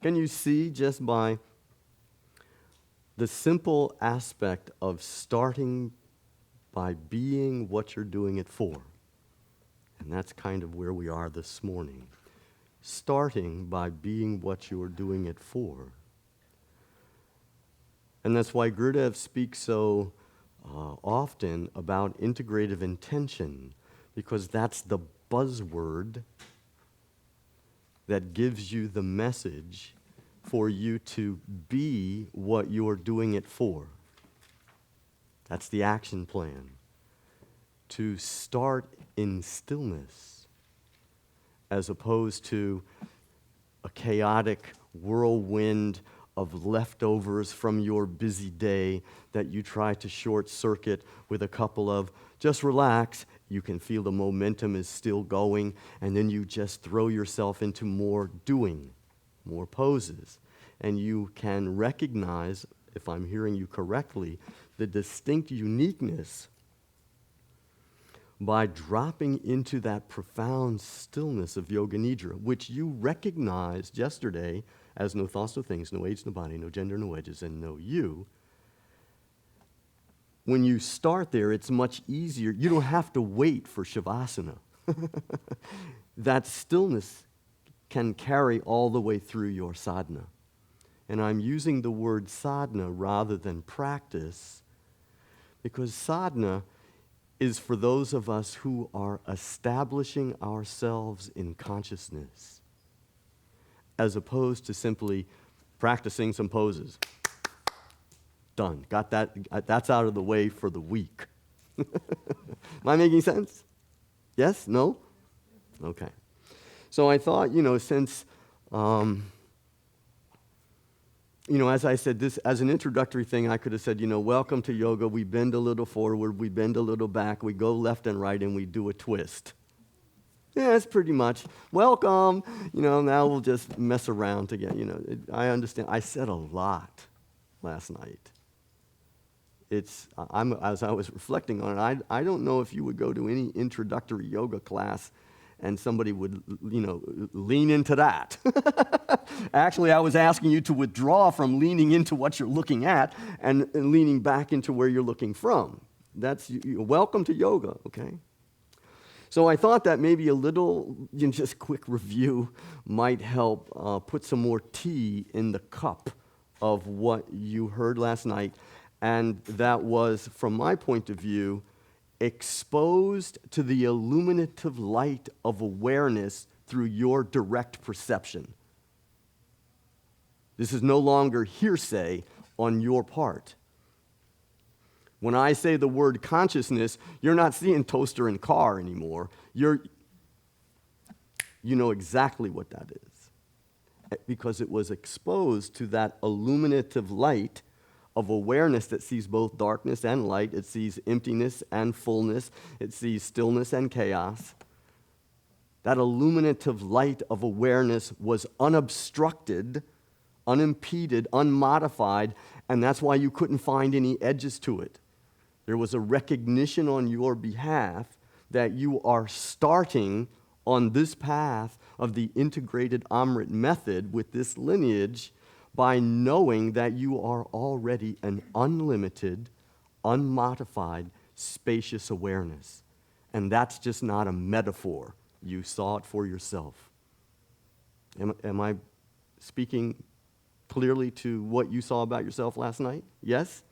Can you see just by the simple aspect of starting by being what you're doing it for? And that's kind of where we are this morning. Starting by being what you're doing it for. And that's why Gurudev speaks so often about integrative intention, because that's the buzzword that gives you the message for you to be what you're doing it for. That's the action plan. To start in stillness, as opposed to a chaotic whirlwind of leftovers from your busy day that you try to short circuit with a couple of, just relax, you can feel the momentum is still going, and then you just throw yourself into more doing, more poses. And you can recognize, if I'm hearing you correctly, the distinct uniqueness by dropping into that profound stillness of Yoga Nidra, which you recognized yesterday as no thoughts, no things, no age, no body, no gender, no edges, and no you. When you start there, it's much easier. You don't have to wait for Shavasana. That stillness can carry all the way through your sadhana. And I'm using the word sadhana rather than practice, because sadhana is for those of us who are establishing ourselves in consciousness, as opposed to simply practicing some poses. Done. Got that. That's out of the way for the week. Am I making sense? Yes? No? Okay. So I thought, since, as I said, this as an introductory thing, I could have said, welcome to yoga. We bend a little forward, we bend a little back, we go left and right, and we do a twist. Yeah, it's pretty much, welcome. Now we'll just mess around together. I understand. I said a lot last night. As I was reflecting on it, I don't know if you would go to any introductory yoga class and somebody would, lean into that. Actually, I was asking you to withdraw from leaning into what you're looking at and leaning back into where you're looking from. That's welcome to yoga, okay? So I thought that maybe a little, just quick review might help put some more tea in the cup of what you heard last night. And that was, from my point of view, exposed to the illuminative light of awareness through your direct perception. This is no longer hearsay on your part. When I say the word consciousness, you're not seeing toaster and car anymore. You know exactly what that is, because it was exposed to that illuminative light of awareness that sees both darkness and light. It sees emptiness and fullness. It sees stillness and chaos. That illuminative light of awareness was unobstructed, unimpeded, unmodified, and that's why you couldn't find any edges to it. There was a recognition on your behalf that you are starting on this path of the integrated Amrit method with this lineage by knowing that you are already an unlimited, unmodified, spacious awareness. And that's just not a metaphor. You saw it for yourself. Am I speaking clearly to what you saw about yourself last night? Yes?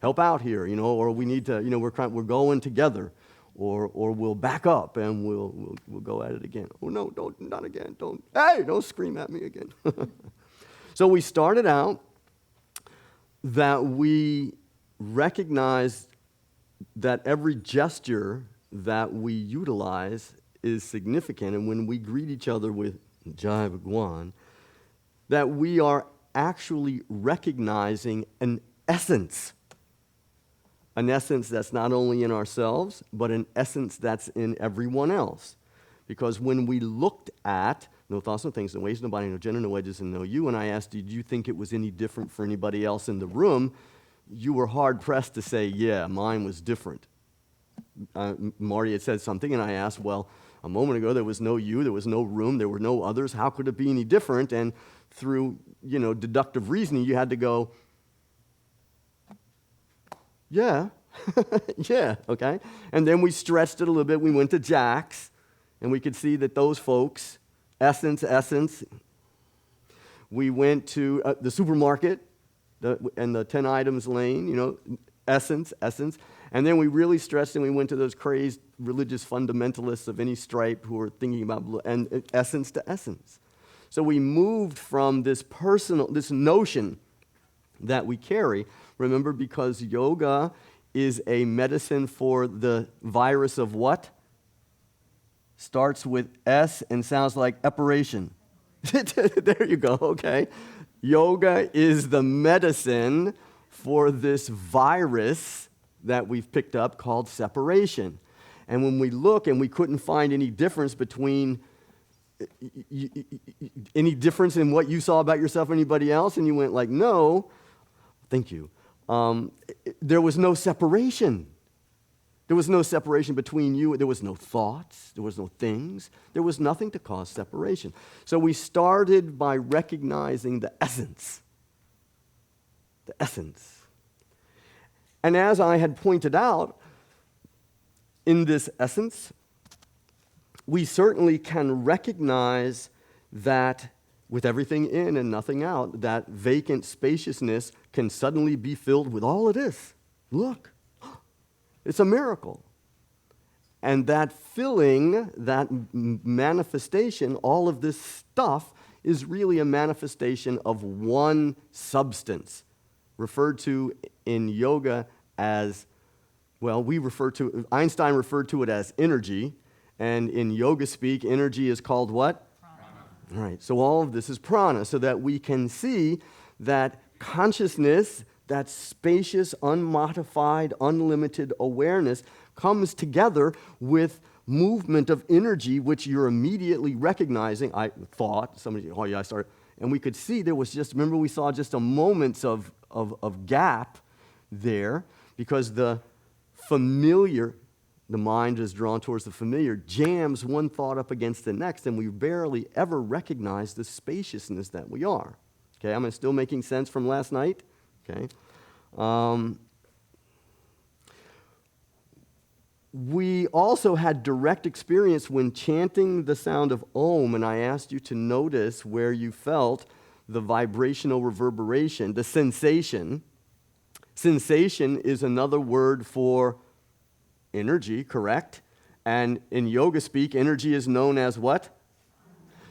Help out here, or we need to, we're going together, or we'll back up and we'll go at it again. Oh no, not again. Don't scream at me again. So we started out that we recognized that every gesture that we utilize is significant, and when we greet each other with Jai Bhagwan, that we are actually recognizing an essence that's not only in ourselves, but an essence that's in everyone else. Because when we looked at no thoughts, no things, no ways, no body, no gender, no edges, and no you, and I asked, did you think it was any different for anybody else in the room? You were hard-pressed to say, yeah, mine was different. Marty had said something, and I asked, well, a moment ago there was no you, there was no room, there were no others. How could it be any different? And through, deductive reasoning, you had to go, yeah, yeah, okay? And then we stretched it a little bit. We went to Jack's, and we could see that those folks, essence. We went to the supermarket and the 10 items lane, essence. And then we really stretched and we went to those crazed religious fundamentalists of any stripe who were thinking about and essence to essence. So we moved from this notion that we carry, remember, because yoga is a medicine for the virus of what? Starts with S and sounds like epiration. There you go, okay. Yoga is the medicine for this virus that we've picked up called separation. And when we look and we couldn't find any difference between any difference in what you saw about yourself or anybody else, and you went like, no, thank you. There was no separation. There was no separation between you. There was no thoughts. There was no things. There was nothing to cause separation. So we started by recognizing the essence. The essence. And as I had pointed out, in this essence, we certainly can recognize that with everything in and nothing out, that vacant spaciousness can suddenly be filled with all it is. Look, it's a miracle. And that filling, that manifestation, all of this stuff is really a manifestation of one substance, referred to in yoga as, Einstein referred to it as energy, and in yoga speak, energy is called what? Prana. All right, so all of this is prana, so that we can see that consciousness, that spacious, unmodified, unlimited awareness comes together with movement of energy, which you're immediately recognizing. I thought, somebody, oh yeah, I started, and we could see there was just, remember we saw just a moments of gap there, because the familiar, the mind is drawn towards the familiar, jams one thought up against the next, and we barely ever recognize the spaciousness that we are. Okay, am I still making sense from last night? Okay. We also had direct experience when chanting the sound of Om, and I asked you to notice where you felt the vibrational reverberation, the sensation. Sensation is another word for energy, correct? And in yoga speak, energy is known as what?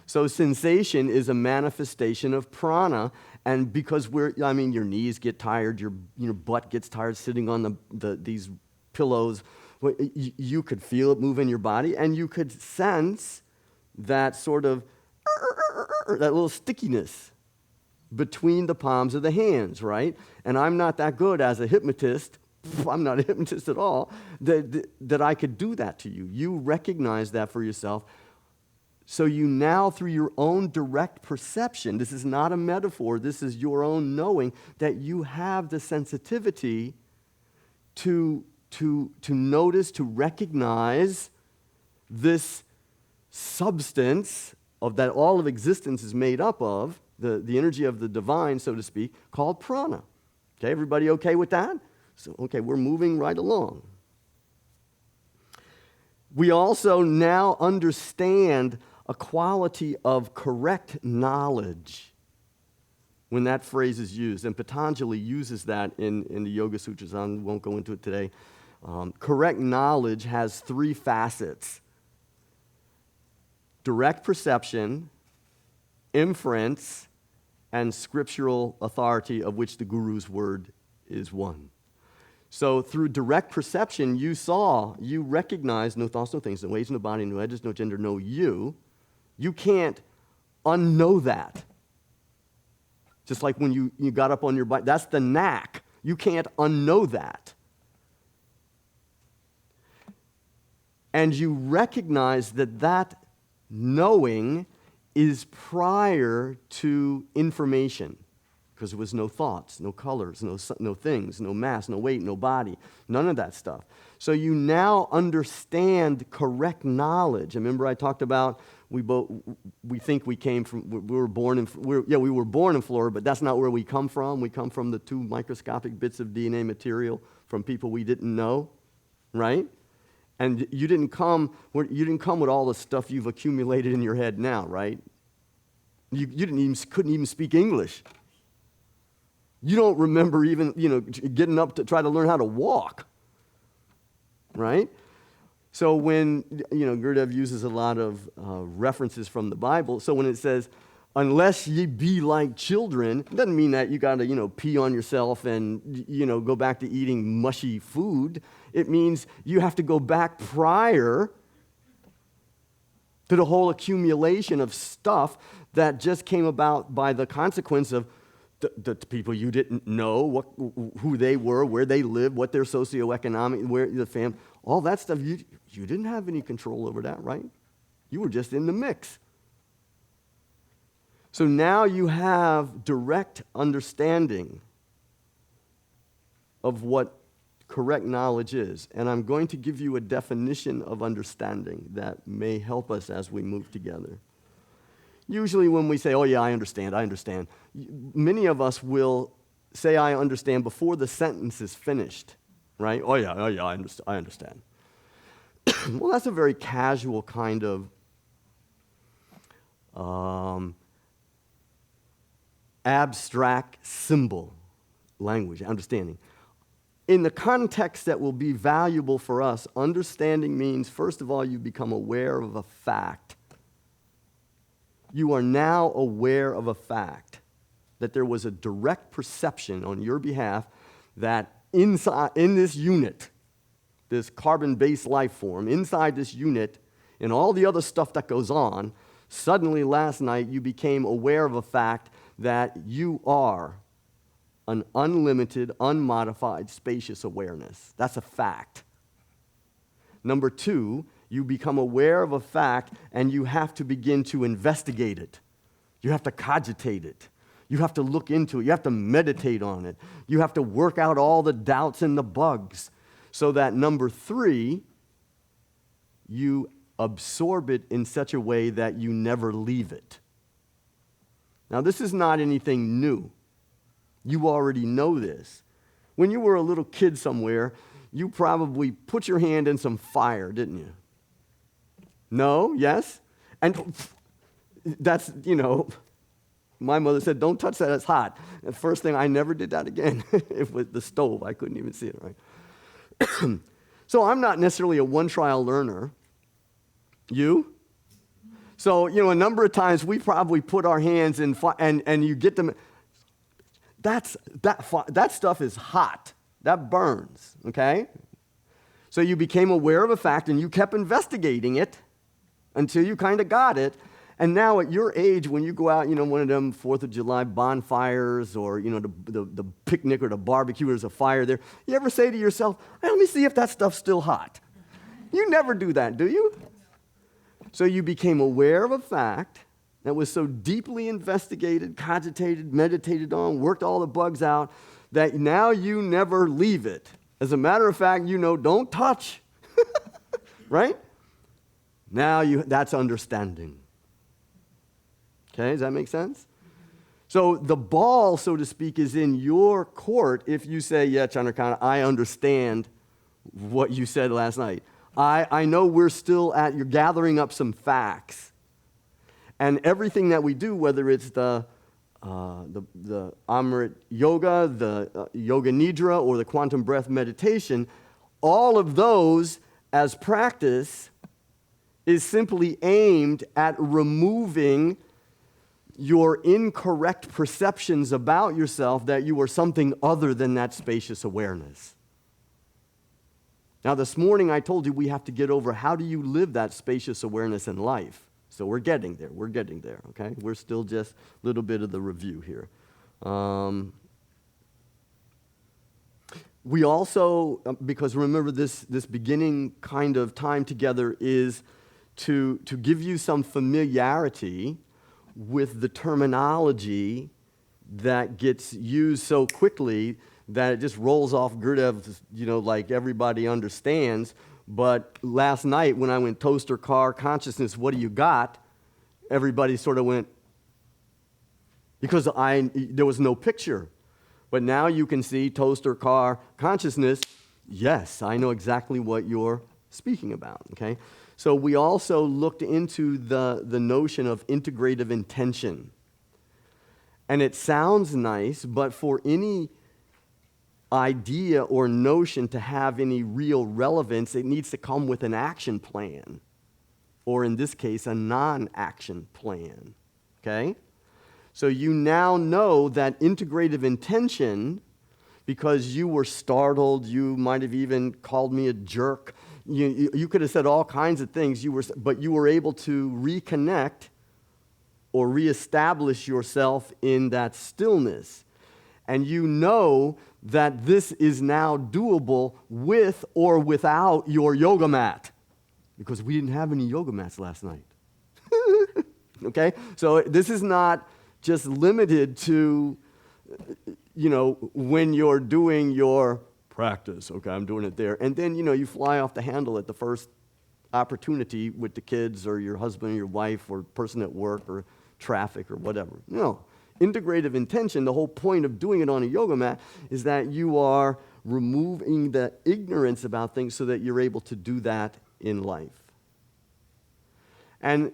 So sensation is a manifestation of prana, and because your knees get tired, your butt gets tired sitting on these pillows, you could feel it move in your body, and you could sense that sort of, that little stickiness between the palms of the hands, right? And I'm not that good as a hypnotist, I'm not a hypnotist at all, that I could do that to you. You recognize that for yourself. So you now, through your own direct perception, this is not a metaphor, this is your own knowing, that you have the sensitivity to notice, to recognize this substance of that all of existence is made up of, the energy of the divine, so to speak, called prana. Okay, everybody okay with that? So, okay, we're moving right along. We also now understand a quality of correct knowledge when that phrase is used. And Patanjali uses that in the Yoga Sutras. I won't go into it today. Correct knowledge has three facets: direct perception, inference, and scriptural authority, of which the Guru's word is one. So through direct perception, you recognize no thoughts, no things, no ways, no body, no edges, no gender, no you. You can't unknow that. Just like when you got up on your bike, that's the knack. You can't unknow that. And you recognize that knowing is prior to information. because there was no thoughts, no colors, no things, no mass, no weight, no body, none of that stuff. So you now understand correct knowledge. Remember I talked about we think we came from, we were born in Florida, but that's not where we come from. We come from the 2 microscopic bits of DNA material from people we didn't know, right? And you didn't come with all the stuff you've accumulated in your head now, right? You couldn't even speak English. You don't remember even, getting up to try to learn how to walk, right? So when, Gurdjieff uses a lot of references from the Bible. So when it says, unless ye be like children, it doesn't mean that you got to, pee on yourself and, go back to eating mushy food. It means you have to go back prior to the whole accumulation of stuff that just came about by the consequence of the people you didn't know, who they were, where they lived, what their socioeconomic, where the family, all that stuff. You didn't have any control over that, right? You were just in the mix. So now you have direct understanding of what correct knowledge is. And I'm going to give you a definition of understanding that may help us as we move together. Usually when we say, oh yeah, I understand, many of us will say I understand before the sentence is finished, right? Oh yeah, I understand. Well, that's a very casual kind of abstract symbol language, understanding. In the context that will be valuable for us, understanding means, first of all, you become aware of a fact. You are now aware of a fact that there was a direct perception on your behalf that inside, in this unit, this carbon-based life form, inside this unit, and all the other stuff that goes on, suddenly last night you became aware of a fact that you are an unlimited, unmodified, spacious awareness. That's a fact. Number 2, you become aware of a fact and you have to begin to investigate it. You have to cogitate it. You have to look into it. You have to meditate on it. You have to work out all the doubts and the bugs so that number 3, you absorb it in such a way that you never leave it. Now, this is not anything new. You already know this. When you were a little kid somewhere, you probably put your hand in some fire, didn't you? No? Yes? And that's, my mother said, don't touch that, it's hot. The first thing, I never did that again. It was the stove. I couldn't even see it, right? So I'm not necessarily a one-trial learner. You? So, a number of times we probably put our hands in fire, and you get them. That stuff is hot. That burns, okay? So you became aware of a fact, and you kept investigating it until you kind of got it. And now at your age, when you go out, one of them 4th of July bonfires or, the picnic or the barbecue, there's a fire there, you ever say to yourself, hey, let me see if that stuff's still hot? You never do that, do you? So you became aware of a fact that was so deeply investigated, cogitated, meditated on, worked all the bugs out, that now you never leave it. As a matter of fact, don't touch, right? Now that's understanding. Okay, does that make sense? So the ball, so to speak, is in your court if you say, yeah, Chandrakant, I understand what you said last night. I know you're gathering up some facts. And everything that we do, whether it's the Amrit yoga, the yoga nidra, or the quantum breath meditation, all of those as practice is simply aimed at removing your incorrect perceptions about yourself that you are something other than that spacious awareness. Now, this morning I told you we have to get over how do you live that spacious awareness in life. So we're getting there, okay? We're still just a little bit of the review here. We also, because remember this beginning kind of time together is to give you some familiarity with the terminology that gets used so quickly that it just rolls off Gurudev, like everybody understands. But last night when I went toaster, car, consciousness, what do you got? Everybody sort of went, because there was no picture. But now you can see toaster, car, consciousness. Yes, I know exactly what you're speaking about, okay? So we also looked into the notion of integrative intention. And it sounds nice, but for any idea or notion to have any real relevance, it needs to come with an action plan, or in this case, a non-action plan, okay? So you now know that integrative intention, because you were startled, you might have even called me a jerk, you could have said all kinds of things, but you were able to reconnect or reestablish yourself in that stillness. And you know that this is now doable with or without your yoga mat, because we didn't have any yoga mats last night. Okay? So this is not just limited to, when you're doing your practice. Okay, I'm doing it there. And then, you fly off the handle at the first opportunity with the kids or your husband or your wife or person at work or traffic or whatever. No. Integrative intention, the whole point of doing it on a yoga mat is that you are removing the ignorance about things so that you're able to do that in life. And,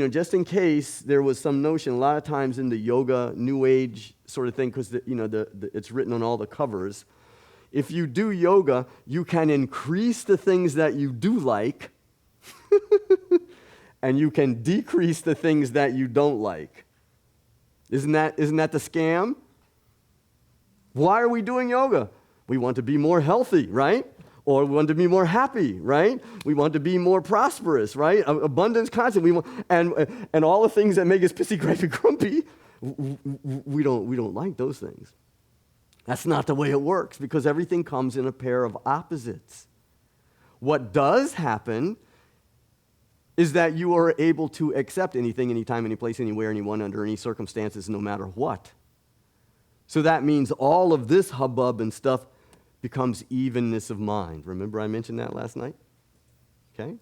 just in case there was some notion, a lot of times in the yoga, new age sort of thing, because, it's written on all the covers, if you do yoga, you can increase the things that you do like, and you can decrease the things that you don't like. Isn't that the scam? Why are we doing yoga? We want to be more healthy, right? Or we want to be more happy, right? We want to be more prosperous, right? Abundance, constant. And all the things that make us pissy, gripey, grumpy, we don't like those things. That's not the way it works, because everything comes in a pair of opposites. What does happen is that you are able to accept anything, anytime, any place, anywhere, anyone, under any circumstances, no matter what. So that means all of this hubbub and stuff becomes evenness of mind. Remember I mentioned that last night? Okay?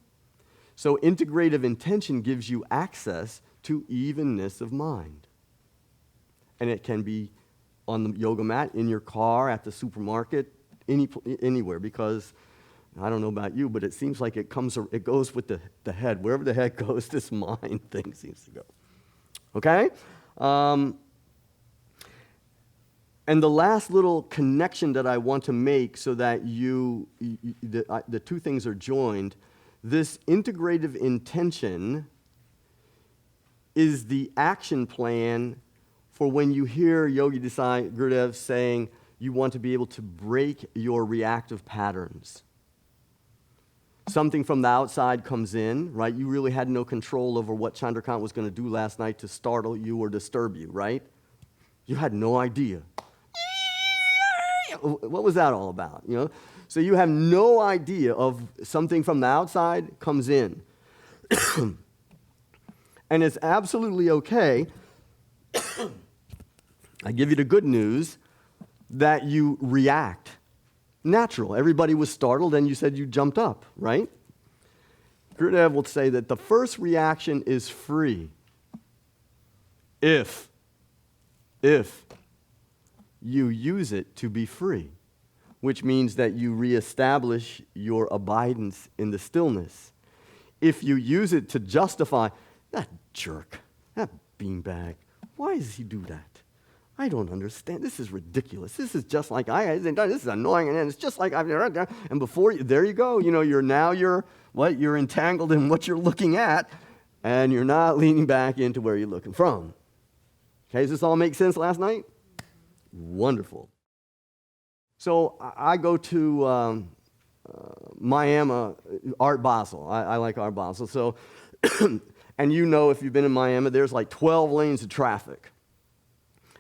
So integrative intention gives you access to evenness of mind. And it can be on the yoga mat, in your car, at the supermarket, anywhere, because I don't know about you, but it seems like it goes with the head. Wherever the head goes, this mind thing seems to go. Okay? And the last little connection that I want to make so that the two things are joined, this integrative intention is the action plan for when you hear Yogi Desai Gurudev saying you want to be able to break your reactive patterns. Something from the outside comes in, right? You really had no control over what Chandrakant was going to do last night to startle you or disturb you, right? You had no idea. What was that all about, So you have no idea of something from the outside comes in. And it's absolutely okay. I give you the good news that you react. Natural. Everybody was startled and you said you jumped up, right? Gurudev will say that the first reaction is free if you use it to be free, which means that you reestablish your abidance in the stillness. If you use it to justify, that jerk, that beanbag, why does he do that? I don't understand. This is ridiculous. This is just like this is annoying, and it's just like I've never done. And there you go. You're entangled in what you're looking at, and you're not leaning back into where you're looking from. Okay, does this all make sense last night? Wonderful. So I go to Miami, Art Basel. I like Art Basel. So, and if you've been in Miami, there's like 12 lanes of traffic.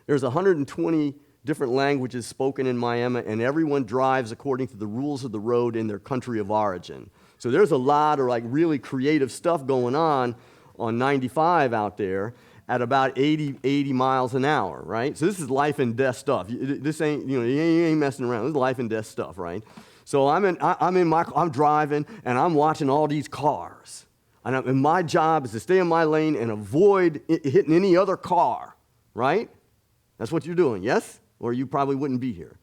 There's 120 different languages spoken in Miami, and everyone drives according to the rules of the road in their country of origin. So there's a lot of really creative stuff going on 95 out there. at about 80 miles an hour, right? So this is life and death stuff. This ain't, you ain't messing around. This is life and death stuff, right? So I'm driving and I'm watching all these cars. And my job is to stay in my lane and avoid hitting any other car, right? That's what you're doing, yes? Or you probably wouldn't be here.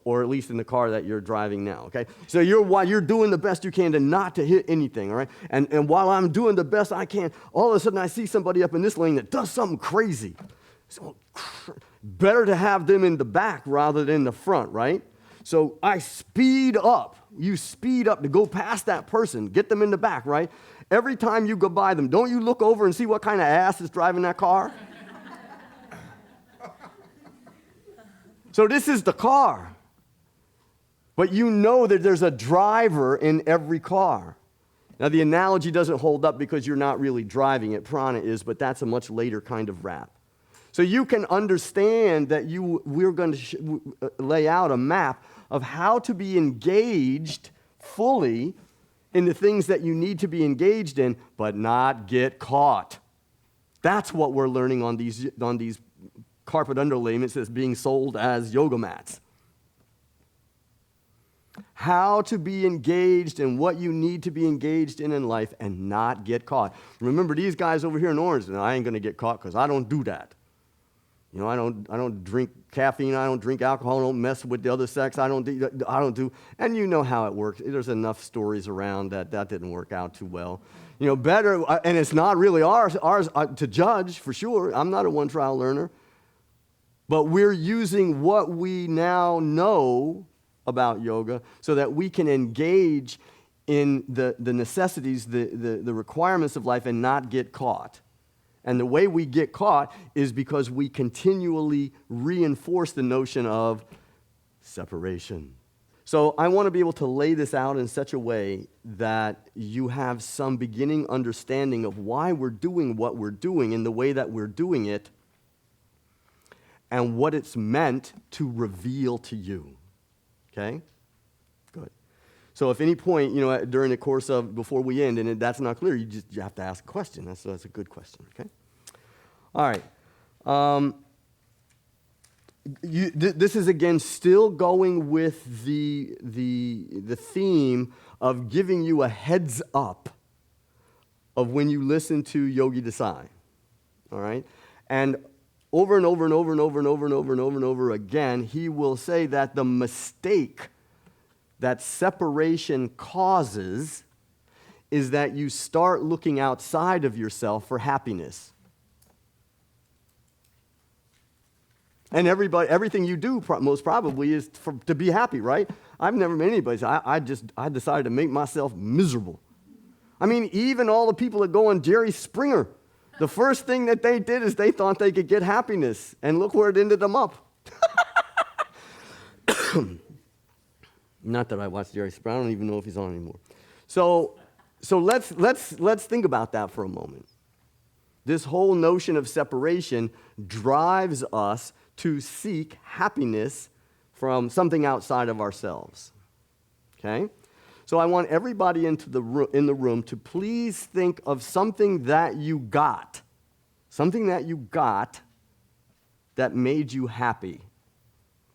Or at least in the car that you're driving now, okay? So you're doing the best you can to not to hit anything, all right? And while I'm doing the best I can, all of a sudden I see somebody up in this lane that does something crazy. So better to have them in the back rather than the front, right? So I speed up. You speed up to go past that person, get them in the back, right? Every time you go by them, don't you look over and see what kind of ass is driving that car? So this is the car. But you know that there's a driver in every car. Now, the analogy doesn't hold up because you're not really driving it. Prana is, but that's a much later kind of rap. So you can understand that we're going to lay out a map of how to be engaged fully in the things that you need to be engaged in, but not get caught. That's what we're learning on these carpet underlayments that's being sold as yoga mats. How to be engaged in what you need to be engaged in life and not get caught. Remember, these guys over here in Orange, and I ain't going to get caught because I don't do that. You know, I don't drink caffeine. I don't drink alcohol. I don't mess with the other sex. I don't do. And you know how it works. There's enough stories around that didn't work out too well. You know, better, and it's not really ours to judge for sure. I'm not a one-trial learner. But we're using what we now know about yoga so that we can engage in the necessities, the requirements of life and not get caught. And the way we get caught is because we continually reinforce the notion of separation. So I want to be able to lay this out in such a way that you have some beginning understanding of why we're doing what we're doing in the way that we're doing it and what it's meant to reveal to you. Okay? Good. So if any point, during the course of, before we end, and that's not clear, you have to ask a question. That's a good question, okay? All right. This is, again, still going with the theme of giving you a heads up of when you listen to Yogi Desai, all right? And over and over and over and over and over and over and over and over again, he will say that the mistake that separation causes is that you start looking outside of yourself for happiness. And everything you do most probably is to be happy, right? I've never met anybody say, I decided to make myself miserable. I mean, even all the people that go on Jerry Springer, the first thing that they did is they thought they could get happiness, and look where it ended them up. Not that I watch Jerry Springer. I don't even know if he's on anymore. So let's think about that for a moment. This whole notion of separation drives us to seek happiness from something outside of ourselves. Okay? So I want everybody in the room to please think of something that you got that made you happy.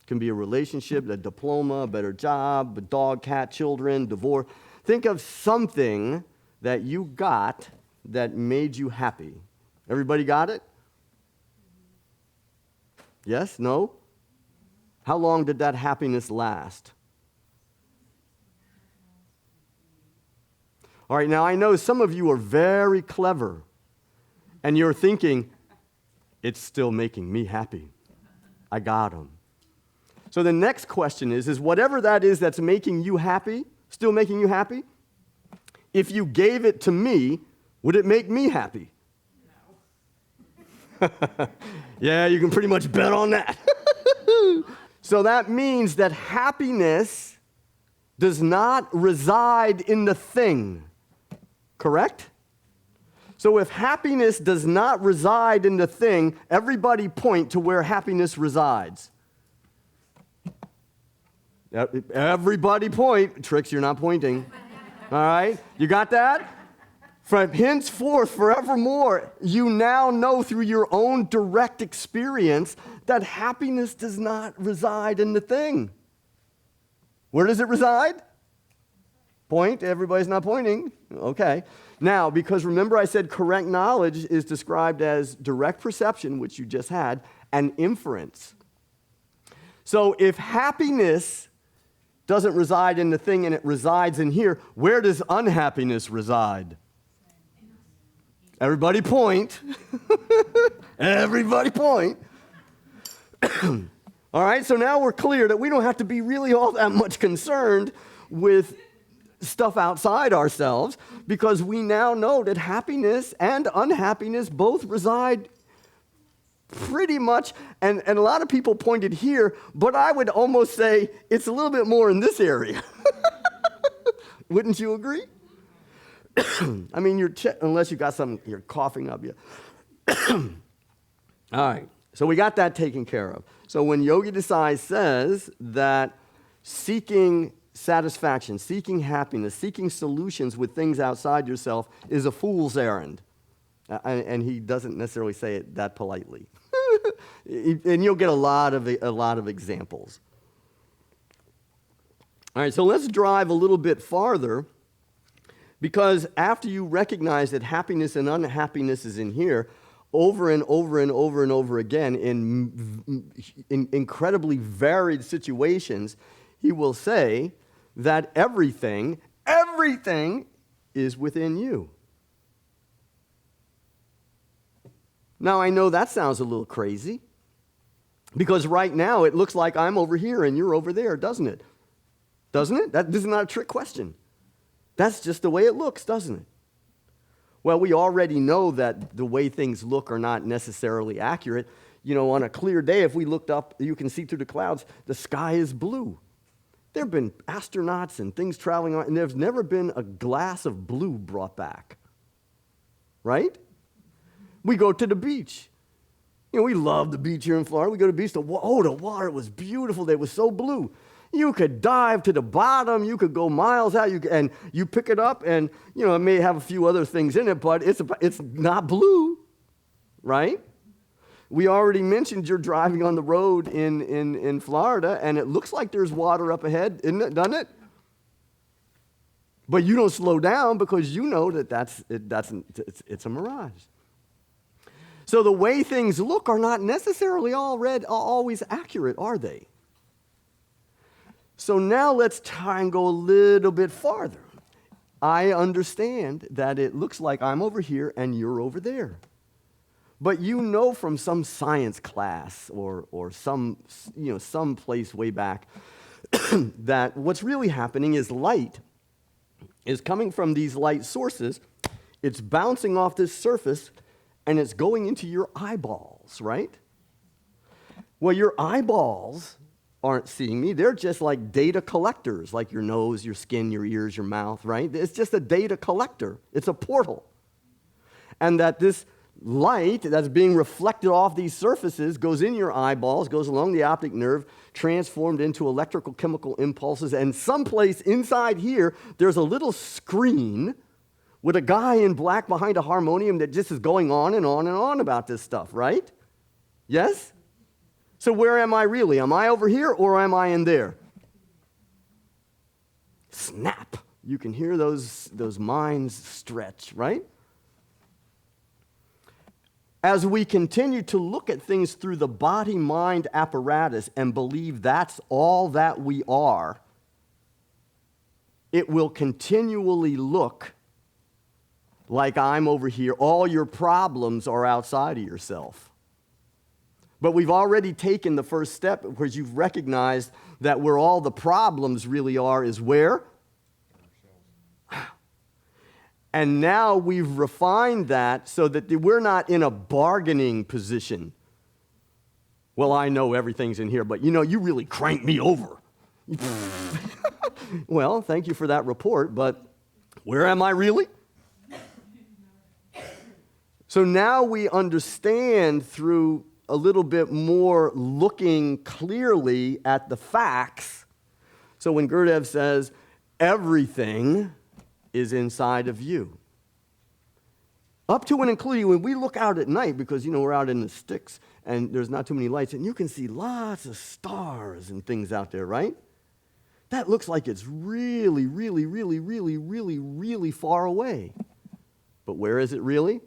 It can be a relationship, a diploma, a better job, a dog, cat, children, divorce. Think of something that you got that made you happy. Everybody got it? Yes? No? How long did that happiness last? All right, now I know some of you are very clever, and you're thinking, it's still making me happy. I got them. So the next question is whatever that is that's making you happy, still making you happy, if you gave it to me, would it make me happy? No. Yeah, you can pretty much bet on that. So that means that happiness does not reside in the thing. Correct? So if happiness does not reside in the thing, everybody point to where happiness resides. Everybody point. Tricks, you're not pointing. All right? You got that? From henceforth, forevermore, you now know through your own direct experience that happiness does not reside in the thing. Where does it reside? Point. Everybody's not pointing. Okay. Now, because remember I said correct knowledge is described as direct perception, which you just had, and inference. So if happiness doesn't reside in the thing and it resides in here, where does unhappiness reside? Everybody point. Everybody point. All right, so now we're clear that we don't have to be really all that much concerned with stuff outside ourselves, because we now know that happiness and unhappiness both reside pretty much, and a lot of people pointed here, but I would almost say it's a little bit more in this area. Wouldn't you agree? I mean, unless you got something, you're coughing up. All right, so we got that taken care of. So when Yogi Desai says that seeking satisfaction, seeking happiness, seeking solutions with things outside yourself is a fool's errand, and he doesn't necessarily say it that politely. And you'll get a lot of examples. All right, so let's drive a little bit farther, because after you recognize that happiness and unhappiness is in here, over and over and over and over again in incredibly varied situations, he will say that everything is within you. Now, I know that sounds a little crazy, because right now it looks like I'm over here and you're over there, doesn't it? Doesn't it? This is not a trick question. That's just the way it looks, doesn't it? Well, we already know that the way things look are not necessarily accurate. You know, on a clear day, if we looked up, you can see through the clouds, the sky is blue. There have been astronauts and things traveling on, and there's never been a glass of blue brought back. Right? We go to the beach. You know, we love the beach here in Florida. We go to the beach. The water was beautiful. It was so blue. You could dive to the bottom. You could go miles out. And you pick it up, and you know it may have a few other things in it, but it's not blue, right? We already mentioned you're driving on the road in Florida, and it looks like there's water up ahead, doesn't it? But you don't slow down because you know that it's a mirage. So the way things look are not necessarily always accurate, are they? So now let's try and go a little bit farther. I understand that it looks like I'm over here and you're over there. But you know from some science class or some place way back that what's really happening is light is coming from these light sources. It's bouncing off this surface and it's going into your eyeballs, right? Well, your eyeballs aren't seeing me. They're just like data collectors, like your nose, your skin, your ears, your mouth, right? It's just a data collector. It's a portal. And that this light that's being reflected off these surfaces goes in your eyeballs, goes along the optic nerve, transformed into electrical chemical impulses, and someplace inside here, there's a little screen with a guy in black behind a harmonium that just is going on and on and on about this stuff, right? Yes? So where am I really? Am I over here or am I in there? Snap. You can hear those minds stretch, right? As we continue to look at things through the body-mind apparatus and believe that's all that we are, it will continually look like I'm over here. All your problems are outside of yourself. But we've already taken the first step because you've recognized that where all the problems really are is where? And now we've refined that so that we're not in a bargaining position. Well, I know everything's in here, but you really cranked me over. Well, thank you for that report, but where am I really? So now we understand through a little bit more looking clearly at the facts. So when Gurudev says everything is inside of you, Up to and including when we look out at night, because, we're out in the sticks and there's not too many lights, and you can see lots of stars and things out there, right? That looks like it's really, really, really, really, really, really far away. But where is it really?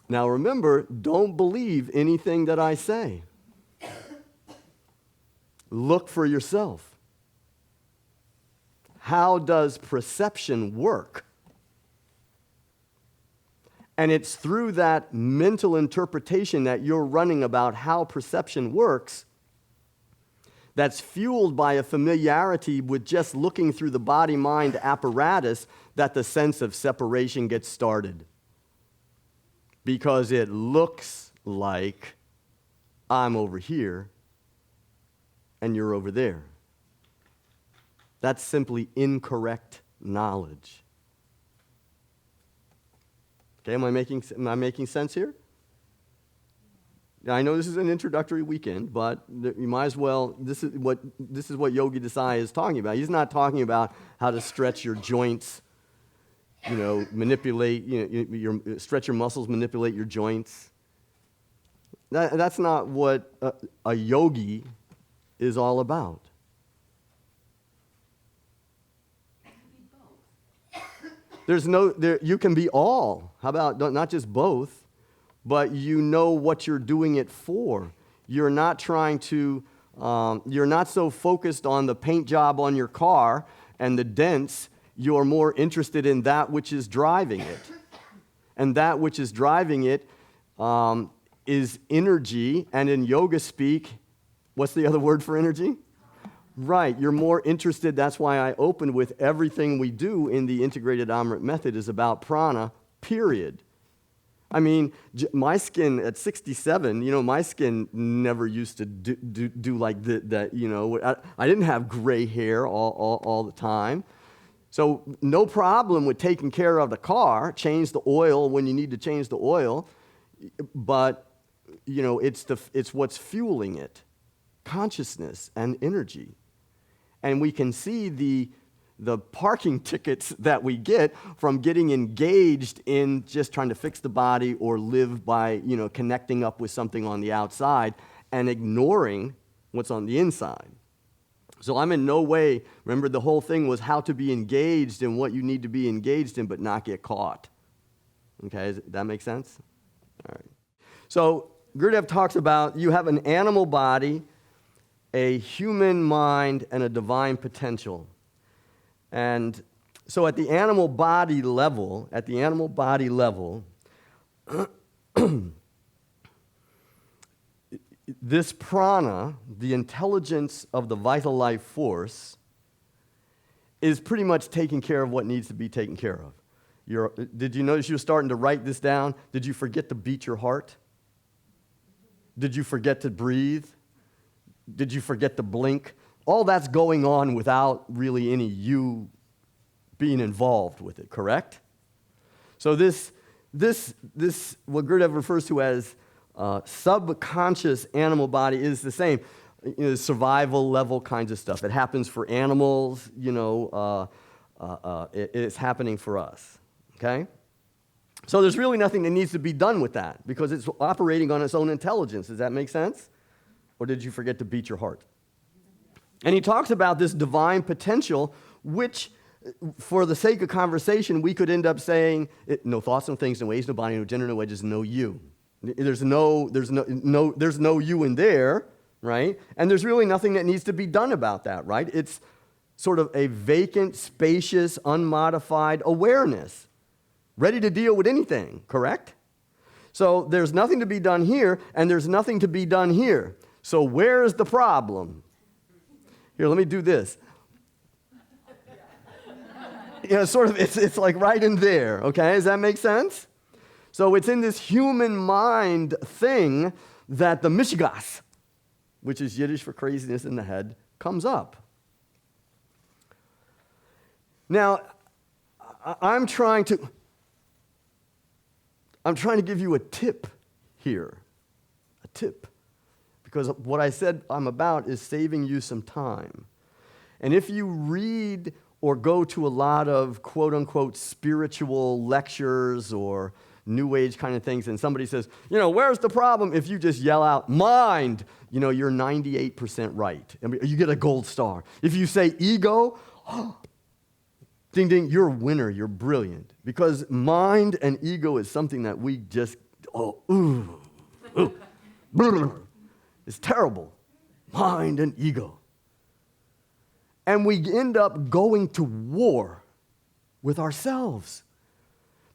Now remember, don't believe anything that I say. Look for yourself. How does perception work? And it's through that mental interpretation that you're running about how perception works that's fueled by a familiarity with just looking through the body-mind apparatus that the sense of separation gets started. Because it looks like I'm over here and you're over there. That's simply incorrect knowledge. Okay, am I making sense here? Now, I know this is an introductory weekend, but you might as well, this is what Yogi Desai is talking about. He's not talking about how to stretch your joints, manipulate, stretch your muscles, manipulate your joints. That's not what a yogi is all about. You can be all. How about not just both, but you know what you're doing it for. You're not trying to, you're not so focused on the paint job on your car and the dents. You're more interested in that which is driving it. And that which is driving it is energy. And in yoga speak, what's the other word for energy? Right, you're more interested. That's why I opened with everything we do in the integrated Amrit method is about prana, period. I mean, my skin at 67, my skin never used to do like that, I didn't have gray hair all the time. So no problem with taking care of the car, change the oil when you need to change the oil, but, it's what's fueling it, consciousness and energy. And we can see the parking tickets that we get from getting engaged in just trying to fix the body or live by, connecting up with something on the outside and ignoring what's on the inside. So I'm in no way, remember the whole thing was how to be engaged in what you need to be engaged in but not get caught. Okay, does that make sense? All right. So Gurudev talks about you have an animal body, a human mind, and a divine potential. And so at the animal body level, this prana, the intelligence of the vital life force, is pretty much taking care of what needs to be taken care of. Did you notice you were starting to write this down? Did you forget to beat your heart? Did you forget to breathe? Did you forget to blink? All that's going on without really any you being involved with it, correct? So this what Gurudev refers to as subconscious animal body is the same. Survival level kinds of stuff. It happens for animals, it's happening for us, okay? So there's really nothing that needs to be done with that because it's operating on its own intelligence. Does that make sense? Or did you forget to beat your heart? And he talks about this divine potential, which, for the sake of conversation, we could end up saying, no thoughts, no things, no ways, no body, no gender, no wedges, no you. There's no you in there, right? And there's really nothing that needs to be done about that, right? It's sort of a vacant, spacious, unmodified awareness, ready to deal with anything, correct? So there's nothing to be done here, and there's nothing to be done here. So where's the problem? Here, let me do this. It's like right in there, okay? Does that make sense? So it's in this human mind thing that the mishigas, which is Yiddish for craziness in the head, comes up. Now, I'm trying to give you a tip here, because what I said I'm about is saving you some time. And if you read or go to a lot of quote-unquote spiritual lectures or New Age kind of things, and somebody says, where's the problem? If you just yell out, mind, you're 98% right. I mean, you get a gold star. If you say ego, ding, ding, you're a winner. You're brilliant. Because mind and ego is something that we just, it's terrible. Mind and ego. And we end up going to war with ourselves.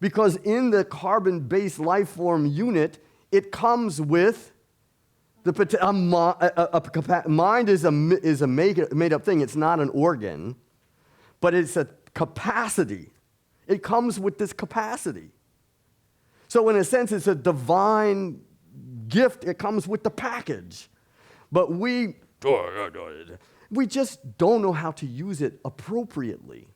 Because in the carbon-based life form unit, it comes with mind is a made-up thing. It's not an organ, but it's a capacity. It comes with this capacity. So in a sense, it's a divine gift. It comes with the package. But we just don't know how to use it appropriately.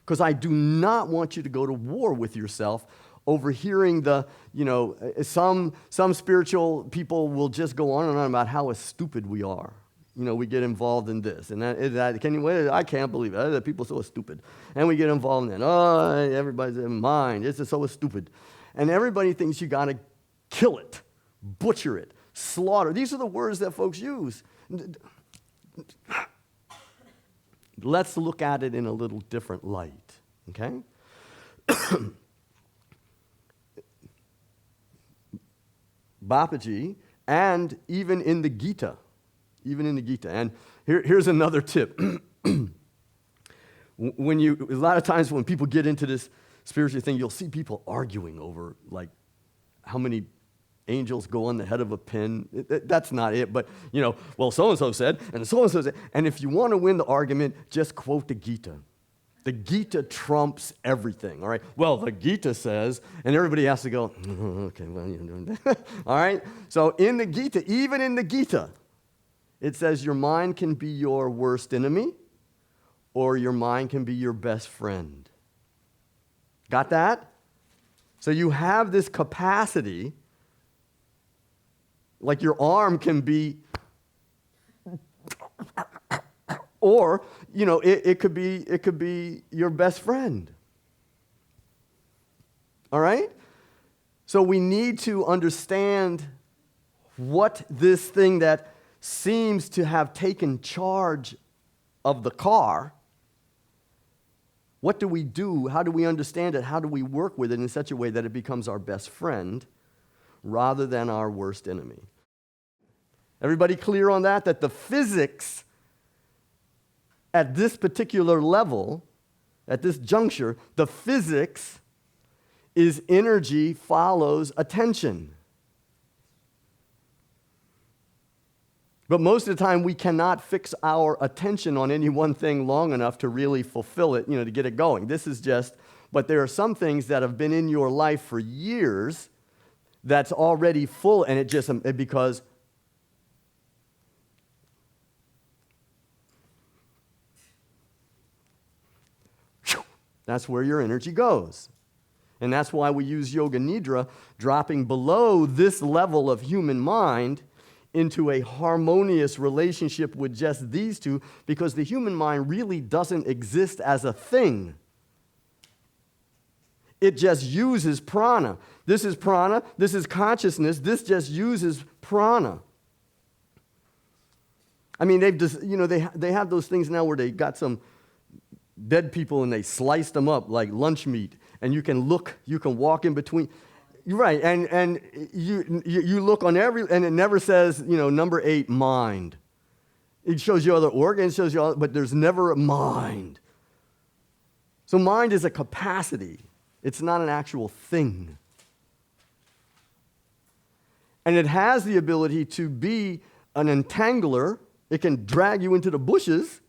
Because I do not want you to go to war with yourself over hearing some spiritual people will just go on and on about how stupid we are. We get involved in this and that. I can't believe it. That people are so stupid. And we get involved in that. Oh, everybody's in mind. It's just so stupid. And everybody thinks you got to kill it, butcher it, slaughter. These are the words that folks use. Let's look at it in a little different light, okay? Babaji, and even in the Gita, and here's another tip. A lot of times when people get into this spiritual thing, you'll see people arguing over, like, how many angels go on the head of a pin. That's not it, but, so-and-so said, and so-and-so said. And if you want to win the argument, just quote the Gita. The Gita trumps everything, all right? Well, the Gita says, and everybody has to go, okay, well, you're doing that. All right? So in the Gita, even in the Gita, it says your mind can be your worst enemy or your mind can be your best friend. Got that? So you have this capacity. Like your arm can be, or, it could be your best friend. All right? So we need to understand what this thing that seems to have taken charge of the car, what do we do? How do we understand it? How do we work with it in such a way that it becomes our best friend rather than our worst enemy? Everybody clear on that? That the physics at this particular level, at this juncture, the physics is energy follows attention. But most of the time, we cannot fix our attention on any one thing long enough to really fulfill it, to get it going. But there are some things that have been in your life for years that's already full, and because that's where your energy goes. And that's why we use Yoga Nidra, dropping below this level of human mind into a harmonious relationship with just these two, because the human mind really doesn't exist as a thing. It just uses prana. This is prana, this is consciousness, this just uses prana. I mean, they have those things now where they got some dead people and they sliced them up like lunch meat, and you can walk in between. Right, and you look on and it never says, number 8, mind. It shows you other organs, but there's never a mind. So mind is a capacity. It's not an actual thing. And it has the ability to be an entangler. It can drag you into the bushes,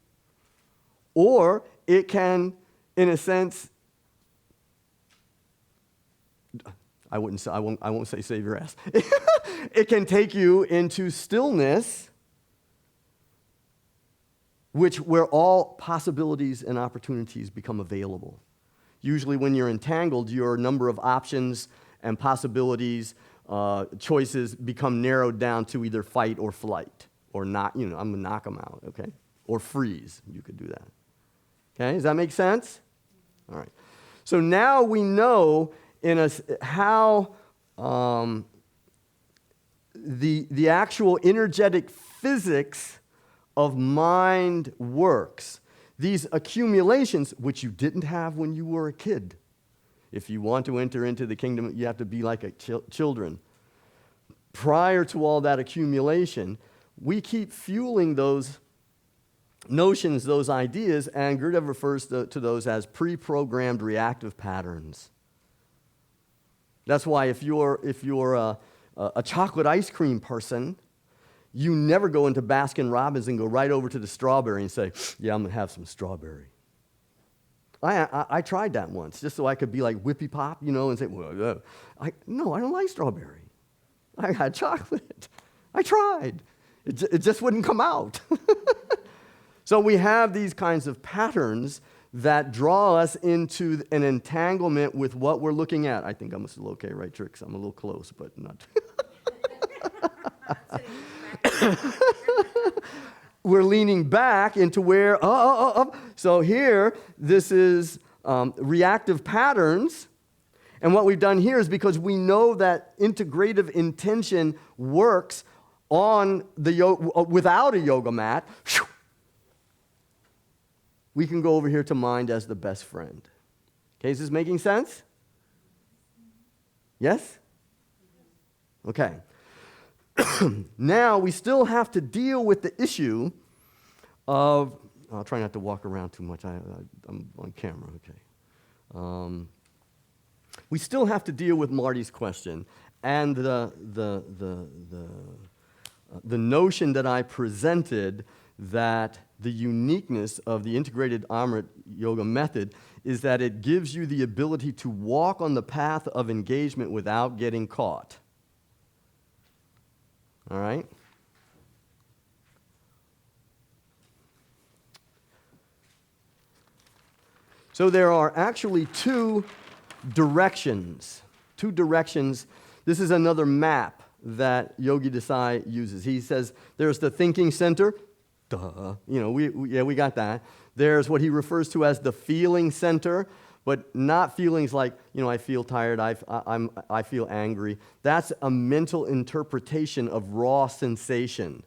or it can, in a sense, I won't say save your ass. It can take you into stillness, where all possibilities and opportunities become available. Usually when you're entangled, your number of options and possibilities, choices become narrowed down to either fight or flight, or not, I'm going to knock them out, okay? or freeze. You could do that. Okay, does that make sense? All right. So now we know how the actual energetic physics of mind works. These accumulations, which you didn't have when you were a kid. If you want to enter into the kingdom, you have to be like children. Prior to all that accumulation, we keep fueling those notions, those ideas, and Gurudev refers to those as pre-programmed reactive patterns. That's why if you're a chocolate ice cream person, you never go into Baskin-Robbins and go right over to the strawberry and say, yeah, I'm going to have some strawberry. I tried that once, just so I could be like Whippy Pop, and say, well, no, I don't like strawberry. I had chocolate. I tried. It just wouldn't come out. So we have these kinds of patterns that draw us into an entanglement with what we're looking at. I think I'm still okay, right, Trix? I'm a little close, but not. We're leaning back into where, So here, this is reactive patterns. And what we've done here is because we know that integrative intention works on without a yoga mat, we can go over here to mind as the best friend. Okay, is this making sense? Yes? Okay. Now we still have to deal with the issue of, I'll try not to walk around too much. I'm on camera, okay. We still have to deal with Marty's question and the notion that I presented that the uniqueness of the integrated Amrit yoga method is that it gives you the ability to walk on the path of engagement without getting caught. All right? So there are actually two directions. This is another map that Yogi Desai uses. He says there's the thinking center. Duh. We got that. There's what he refers to as the feeling center, but not feelings like, I feel tired, I feel angry. That's a mental interpretation of raw sensation.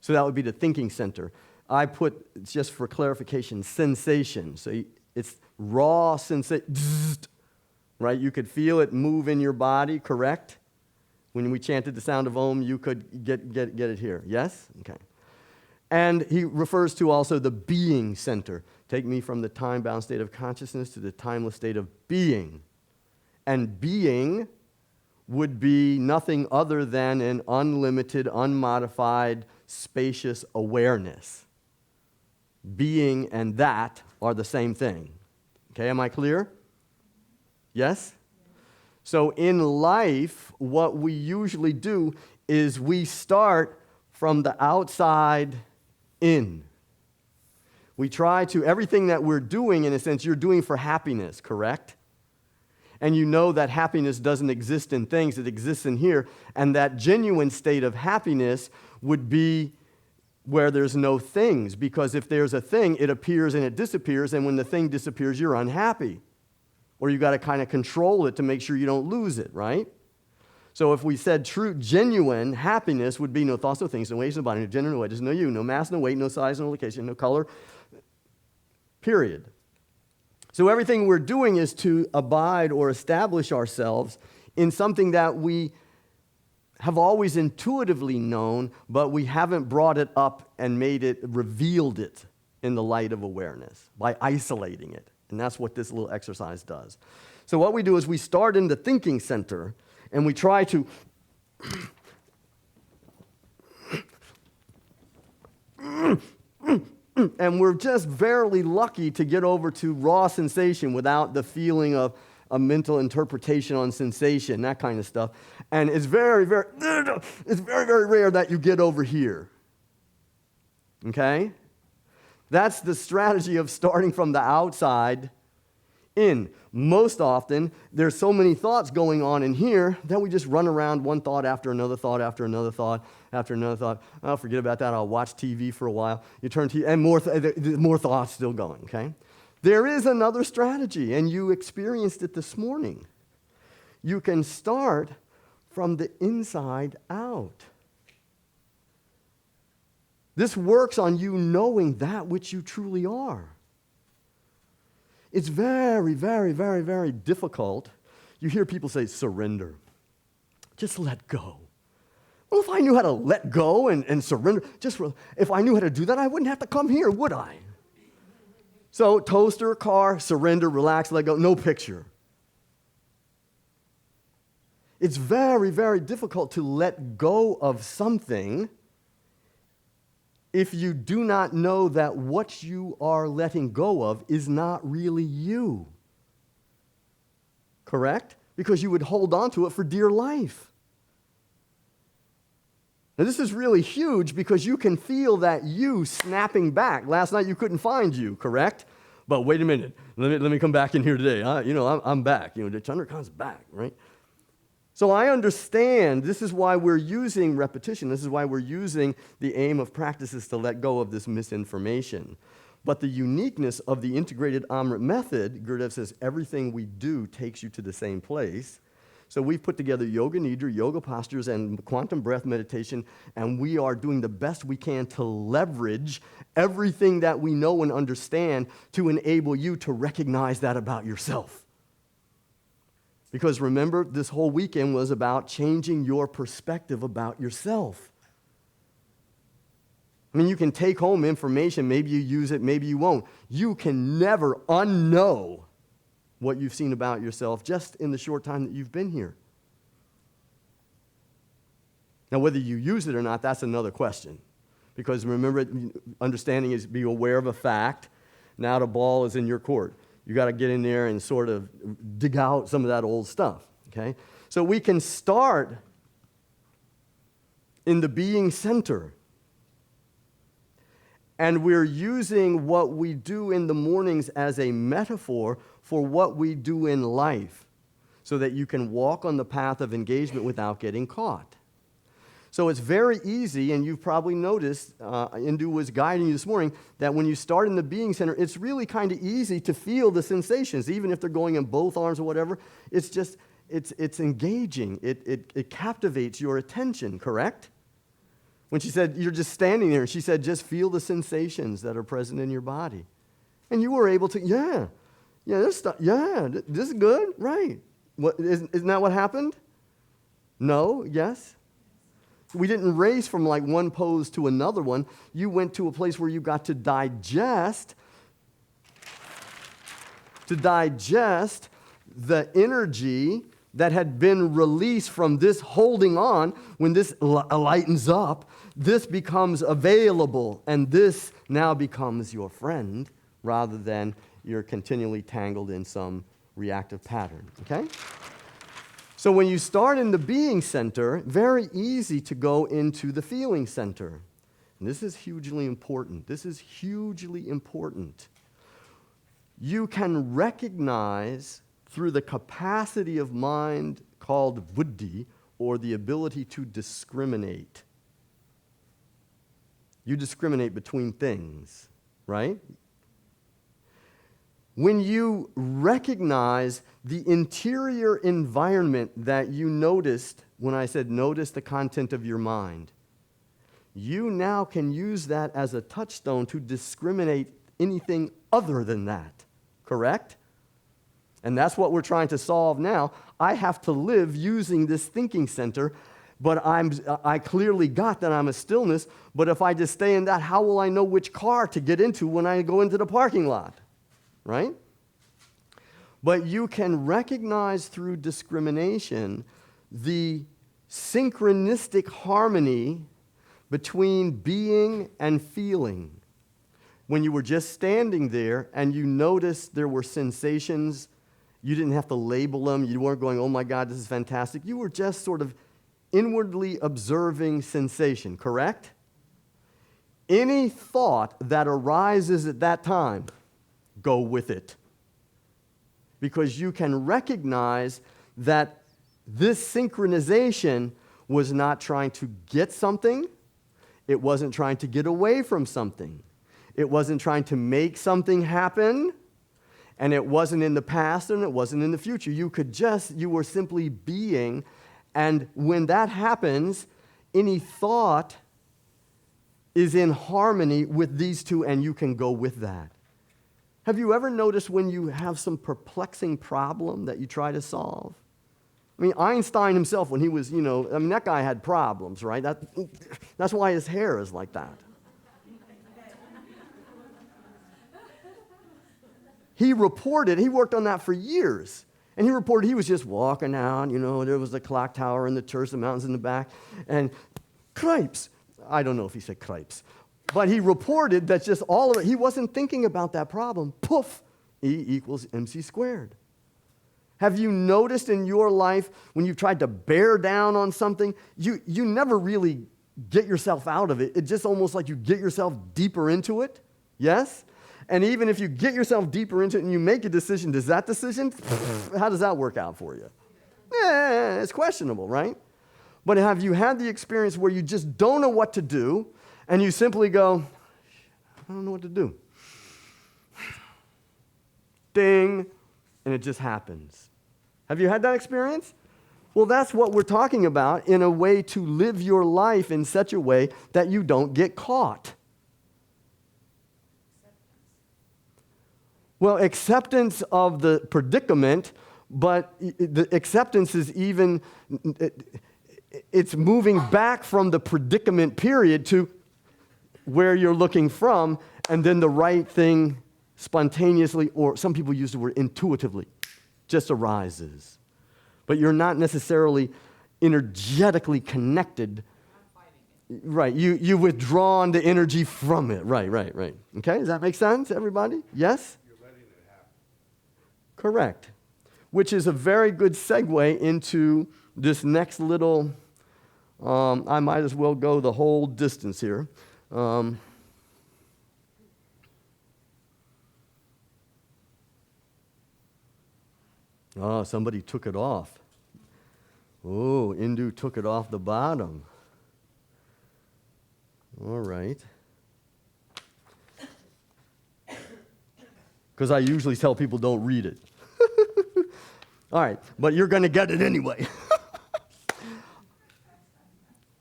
So that would be the thinking center. I put, just for clarification, sensation. So it's raw sensation, right? You could feel it move in your body, correct? When we chanted the sound of Om, you could get it here. Yes? Okay. And he refers to also the being center. Take me from the time-bound state of consciousness to the timeless state of being. And being would be nothing other than an unlimited, unmodified, spacious awareness. Being and that are the same thing. Okay, am I clear? Yes? So in life, what we usually do is we start from the outside in. We try to, everything that we're doing, in a sense, you're doing for happiness, correct? And you know that happiness doesn't exist in things, it exists in here. And that genuine state of happiness would be where there's no things, because if there's a thing, it appears and it disappears, and when the thing disappears, you're unhappy. Or you got to kind of control it to make sure you don't lose it, right? So if we said true, genuine happiness would be no thoughts, no things, no ways, no body, no gender, no weight, no you, no mass, no weight, no size, no location, no color, period. So everything we're doing is to abide or establish ourselves in something that we have always intuitively known, but we haven't brought it up and revealed it in the light of awareness by isolating it. And that's what this little exercise does. So what we do is we start in the thinking center, and we try to and we're just barely lucky to get over to raw sensation without the feeling of a mental interpretation on sensation, that kind of stuff. And it's very, very rare that you get over here. Okay? That's the strategy of starting from the outside in. Most often, there's so many thoughts going on in here that we just run around one thought after another thought after another thought after another thought. Oh, forget about that. I'll watch TV for a while. You turn TV, and more thoughts still going, okay? There is another strategy, and you experienced it this morning. You can start from the inside out. This works on you knowing that which you truly are. It's very, very, very, very difficult. You hear people say, surrender. Just let go. Well, if I knew how to let go and surrender, if I knew how to do that, I wouldn't have to come here, would I? So, toaster, car, surrender, relax, let go, no picture. It's very, very difficult to let go of something if you do not know that what you are letting go of is not really you. Correct? Because you would hold on to it for dear life. Now, this is really huge because you can feel that you snapping back. Last night you couldn't find you, correct? But wait a minute. Let me come back in here today. I'm back. Chandrakant's back, right? So I understand this is why we're using repetition. This is why we're using the aim of practices to let go of this misinformation. But the uniqueness of the integrated Amrit method, Gurudev says, everything we do takes you to the same place. So we've put together yoga nidra, yoga postures, and quantum breath meditation, and we are doing the best we can to leverage everything that we know and understand to enable you to recognize that about yourself. Because remember, this whole weekend was about changing your perspective about yourself. I mean, you can take home information, maybe you use it, maybe you won't. You can never unknow what you've seen about yourself just in the short time that you've been here. Now, whether you use it or not, that's another question. Because remember, understanding is be aware of a fact. Now the ball is in your court. You got to get in there and sort of dig out some of that old stuff, okay? So we can start in the being center. And we're using what we do in the mornings as a metaphor for what we do in life so that you can walk on the path of engagement without getting caught. So it's very easy, and you've probably noticed, Indu was guiding you this morning, that when you start in the being center, it's really kind of easy to feel the sensations, even if they're going in both arms or whatever. It's just, it's engaging. It captivates your attention, correct? When she said, you're just standing there, and she said, just feel the sensations that are present in your body. And you were able to, this is good, right. Isn't that what happened? No, yes? We didn't race from like one pose to another one. You went to a place where you got to digest the energy that had been released from this holding on. When this lightens up, this becomes available, and this now becomes your friend rather than you're continually tangled in some reactive pattern, okay? So when you start in the being center, very easy to go into the feeling center. And this is hugely important. This is hugely important. You can recognize through the capacity of mind called buddhi, or the ability to discriminate. You discriminate between things, right? When you recognize the interior environment that you noticed, when I said notice the content of your mind, you now can use that as a touchstone to discriminate anything other than that, correct? And that's what we're trying to solve now. I have to live using this thinking center, but I clearly got that I'm a stillness, but if I just stay in that, how will I know which car to get into when I go into the parking lot? Right? But you can recognize through discrimination the synchronistic harmony between being and feeling. When you were just standing there and you noticed there were sensations, you didn't have to label them, you weren't going, oh my God, this is fantastic. You were just sort of inwardly observing sensation, correct? Any thought that arises at that time, go with it. because you can recognize that this synchronization was not trying to get something. It wasn't trying to get away from something. It wasn't trying to make something happen. And it wasn't in the past and it wasn't in the future. You were simply being. And when that happens, any thought is in harmony with these two, and you can go with that. Have you ever noticed when you have some perplexing problem that you try to solve? I mean, Einstein himself, when he was, that guy had problems, right? That's why his hair is like that. He worked on that for years. And he reported he was just walking out, there was the clock tower and the church, the mountains in the back, and cripes. I don't know if he said cripes. But he reported that just all of it, he wasn't thinking about that problem. Poof, E equals MC squared. Have you noticed in your life when you've tried to bear down on something, you never really get yourself out of it. It's just almost like you get yourself deeper into it. Yes? And even if you get yourself deeper into it and you make a decision, how does that work out for you? It's questionable, right? But have you had the experience where you just don't know what to do and you simply go, I don't know what to do. Ding, and it just happens. Have you had that experience? Well, that's what we're talking about in a way to live your life in such a way that you don't get caught. Well, acceptance of the predicament, but the acceptance is it's moving back from the predicament period to where you're looking from, and then the right thing spontaneously, or some people use the word intuitively, just arises. But you're not necessarily energetically connected. Right, you've withdrawn the energy from it. Right. Okay, does that make sense, everybody? Yes? You're letting it happen. Correct. Which is a very good segue into this next little, I might as well go the whole distance here. Somebody took it off. Oh, Indu took it off the bottom. All right. Because I usually tell people don't read it. All right, but you're going to get it anyway.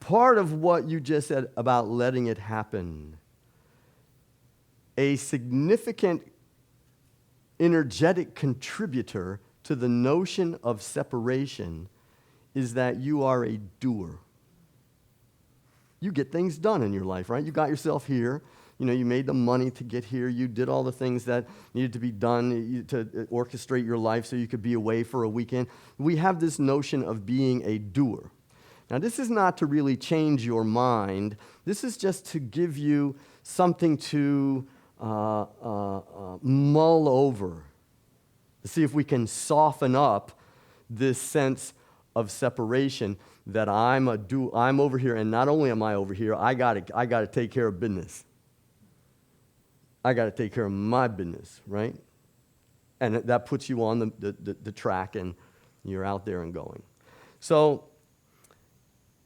Part of what you just said about letting it happen, a significant energetic contributor to the notion of separation is that you are a doer. You get things done in your life, right? You got yourself here. You made the money to get here. You did all the things that needed to be done to orchestrate your life so you could be away for a weekend. We have this notion of being a doer. Now, this is not to really change your mind. This is just to give you something to mull over, to see if we can soften up this sense of separation that I'm over here, and not only am I over here, I got to take care of business. I got to take care of my business, right? And that puts you on the track, and you're out there and going. So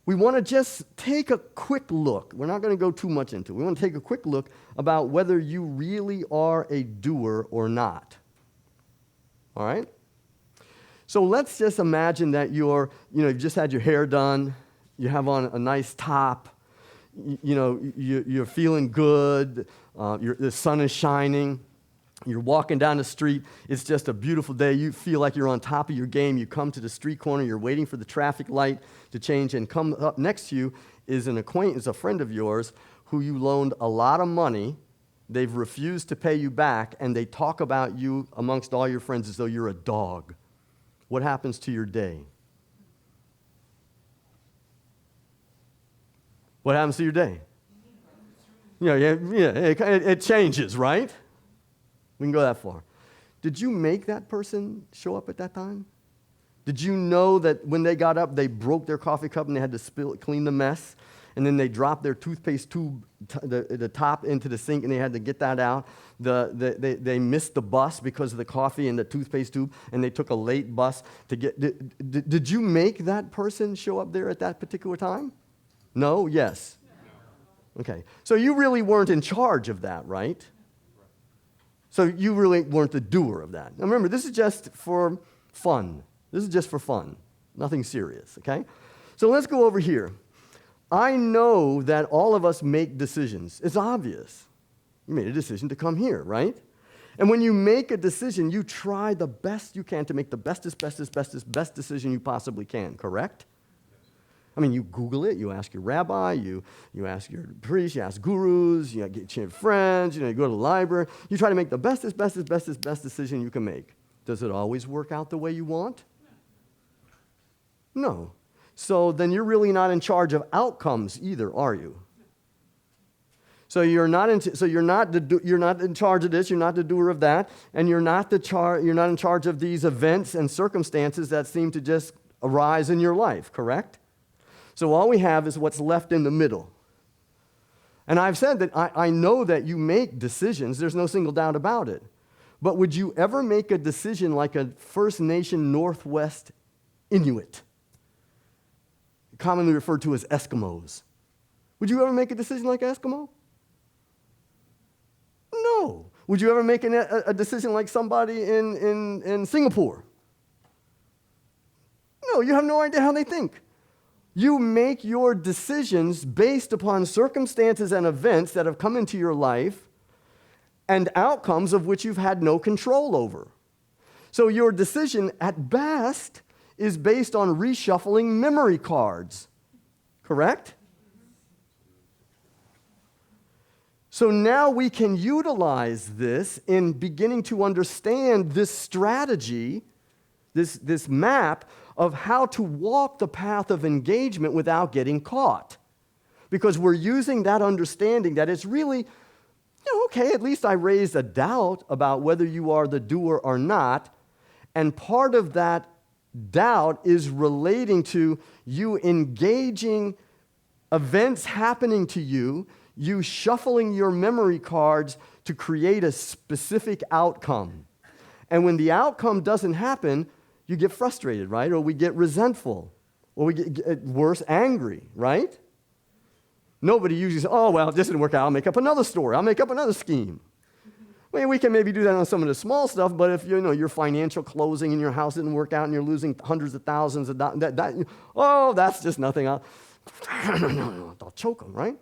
we want to just take a quick look. We're not going to go too much into it. We want to take a quick look about whether you really are a doer or not. All right? So let's just imagine that you've just had your hair done, you have on a nice top, you're feeling good, the sun is shining, you're walking down the street, it's just a beautiful day, you feel like you're on top of your game, you come to the street corner, you're waiting for the traffic light to change, and come up next to you is an acquaintance, a friend of yours, who you loaned a lot of money, they've refused to pay you back, and they talk about you amongst all your friends as though you're a dog. What happens to your day? What happens to your day? It changes, right? We can go that far. Did you make that person show up at that time? Did you know that when they got up, they broke their coffee cup and they had to clean the mess? and then they dropped their toothpaste tube, the top into the sink, and they had to get that out. They missed the bus because of the coffee and the toothpaste tube, and they took a late bus to get... Did you make that person show up there at that particular time? No? Yes? Okay. So you really weren't in charge of that, right? So you really weren't the doer of that. Now remember, this is just for fun. This is just for fun. Nothing serious, okay? So let's go over here. I know that all of us make decisions. It's obvious. You made a decision to come here, right? And when you make a decision, you try the best you can to make the best decision you possibly can, correct? I mean, you Google it, you ask your rabbi, you ask your priest, you ask gurus, you get your friends, you go to the library. You try to make the best decision you can make. Does it always work out the way you want? No. So then you're really not in charge of outcomes either, are you? So you're not in charge of this, you're not the doer of that, and you're not in charge of these events and circumstances that seem to just arise in your life, correct? So all we have is what's left in the middle. And I've said that I know that you make decisions. There's no single doubt about it. But would you ever make a decision like a First Nation Northwest Inuit, commonly referred to as Eskimos? Would you ever make a decision like an Eskimo? No. Would you ever make a decision like somebody in Singapore? No, you have no idea how they think. You make your decisions based upon circumstances and events that have come into your life and outcomes of which you've had no control over. So your decision, at best, is based on reshuffling memory cards, correct? So now we can utilize this in beginning to understand this strategy, this map of how to walk the path of engagement without getting caught. Because we're using that understanding that it's really, okay, at least I raised a doubt about whether you are the doer or not, and part of that doubt is relating to you engaging events happening to you, you shuffling your memory cards to create a specific outcome. And when the outcome doesn't happen, you get frustrated, right? Or we get resentful. Or we get worse, angry, right? Nobody usually says, oh, well, this didn't work out. I'll make up another story. I'll make up another scheme. Well, we can maybe do that on some of the small stuff, but if your financial closing in your house didn't work out and you're losing hundreds of thousands of dollars, that's just nothing. I'll choke them, right?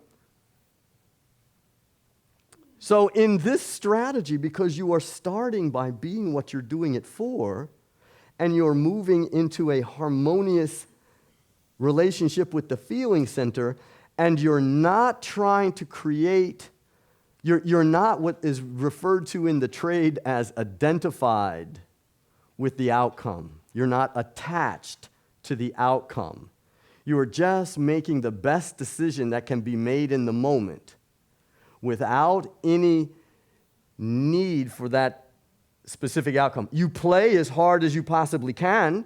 So in this strategy, because you are starting by being what you're doing it for, and you're moving into a harmonious relationship with the feeling center, and you're not trying to create, you're not what is referred to in the trade as identified with the outcome. You're not attached to the outcome. You are just making the best decision that can be made in the moment without any need for that specific outcome. You play as hard as you possibly can.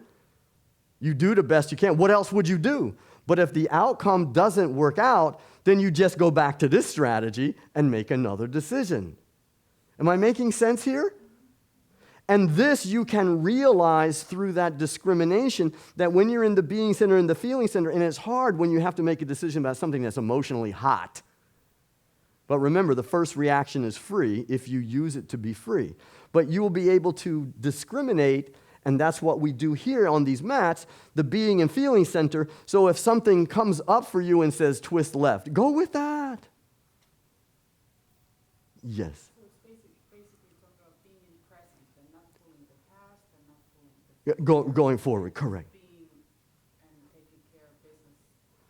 You do the best you can. What else would you do? But if the outcome doesn't work out, then you just go back to this strategy and make another decision. Am I making sense here? And this you can realize through that discrimination that when you're in the being center and the feeling center, and it's hard when you have to make a decision about something that's emotionally hot. But remember, the first reaction is free if you use it to be free. But you will be able to discriminate, and that's what we do here on these mats, the being and feeling center. So if something comes up for you and says twist left, go with that. Yes. So it's basically talking about being in the present and not pulling the past and not pulling the future. Going forward, correct. Being and taking care of business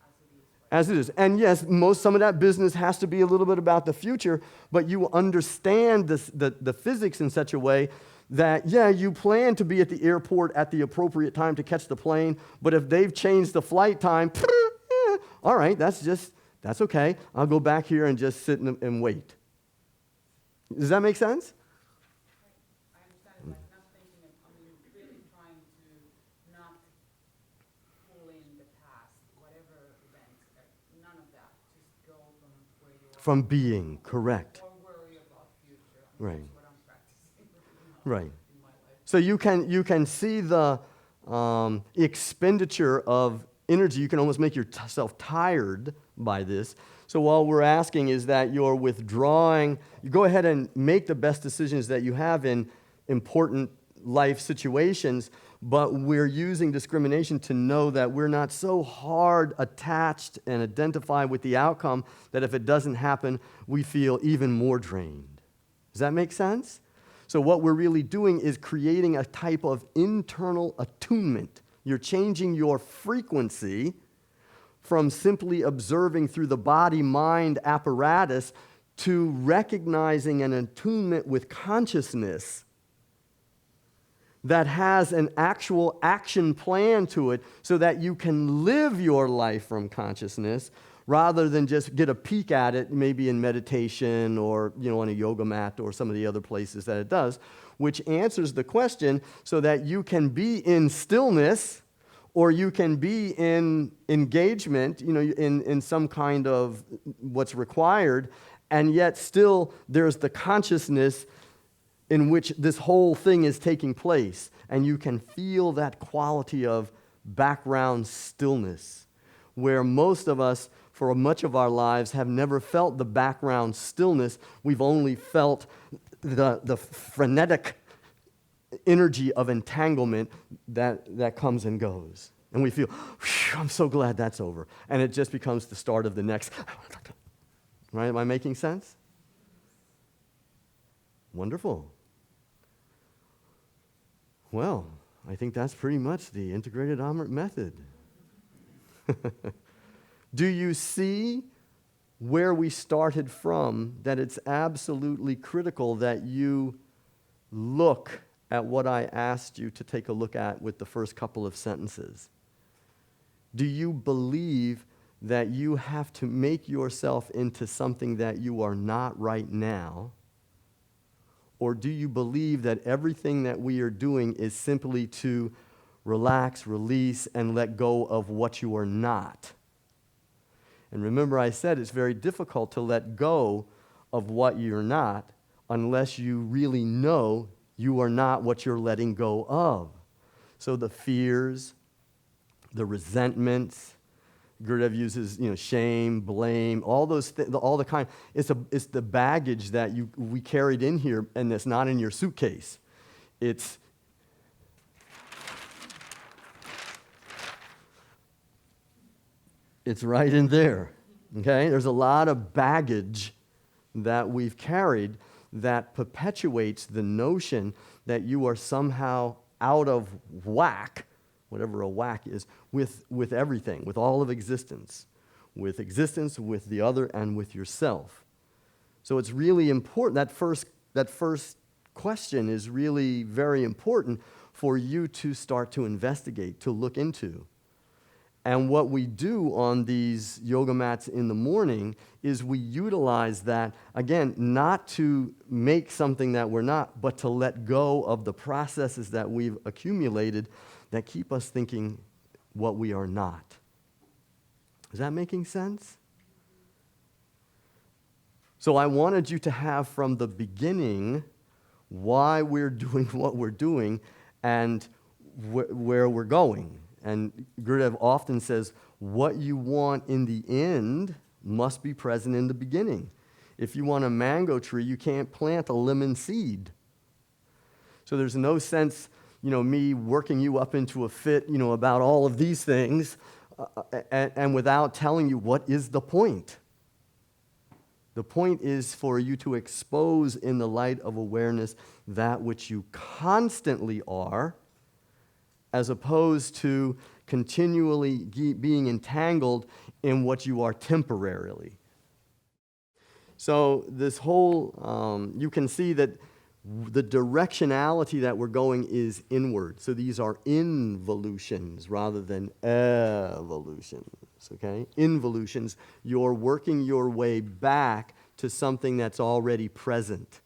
as it is. Right? As it is. And yes, some of that business has to be a little bit about the future, but you understand the physics in such a way that, you plan to be at the airport at the appropriate time to catch the plane, but if they've changed the flight time, all right, that's okay. I'll go back here and just sit and wait. Does that make sense? I understand, like not thinking of, really trying to not pull in the past, whatever events, none of that. from being, correct. or worry about future. Right. That's what I'm practicing right now Right. in my life. So you can see the expenditure of energy. You can almost make yourself tired by this. So what we're asking is that you're withdrawing. You go ahead and make the best decisions that you have in important life situations, but we're using discrimination to know that we're not so hard attached and identified with the outcome that if it doesn't happen, we feel even more drained. Does that make sense? So what we're really doing is creating a type of internal attunement. You're changing your frequency from simply observing through the body-mind apparatus to recognizing an attunement with consciousness that has an actual action plan to it so that you can live your life from consciousness rather than just get a peek at it maybe in meditation or on a yoga mat or some of the other places that it does, which answers the question so that you can be in stillness or you can be in engagement, in some kind of what's required, and yet still there's the consciousness in which this whole thing is taking place, and you can feel that quality of background stillness, where most of us, for much of our lives, have never felt the background stillness. We've only felt the frenetic energy of entanglement that comes and goes. And we feel, I'm so glad that's over. And it just becomes the start of the next. Right? Am I making sense? Wonderful. Well, I think that's pretty much the integrated Amrit method. Do you see where we started from, that it's absolutely critical that you look at what I asked you to take a look at with the first couple of sentences? Do you believe that you have to make yourself into something that you are not right now? Or do you believe that everything that we are doing is simply to relax, release, and let go of what you are not? And remember, I said it's very difficult to let go of what you're not unless you really know you are not what you're letting go of. So the fears, the resentments, Gurudev uses, shame, blame, all those all the kind. It's the baggage that we carried in here, and that's not in your suitcase. It's right in there. Okay, there's a lot of baggage that we've carried that perpetuates the notion that you are somehow out of whack, whatever a whack is, with everything, with all of existence, with the other, and with yourself. So it's really important. That first question is really very important for you to start to investigate, to look into. And what we do on these yoga mats in the morning is we utilize that, again, not to make something that we're not, but to let go of the processes that we've accumulated that keep us thinking what we are not. Is that making sense? So I wanted you to have from the beginning why we're doing what we're doing and where we're going. And Gurudev often says, what you want in the end must be present in the beginning. If you want a mango tree, you can't plant a lemon seed. So there's no sense, me working you up into a fit, about all of these things, and without telling you what is the point. The point is for you to expose in the light of awareness that which you constantly are, as opposed to continually being entangled in what you are temporarily. So this whole, you can see that the directionality that we're going is inward. So these are involutions rather than evolutions, okay? Involutions, you're working your way back to something that's already present,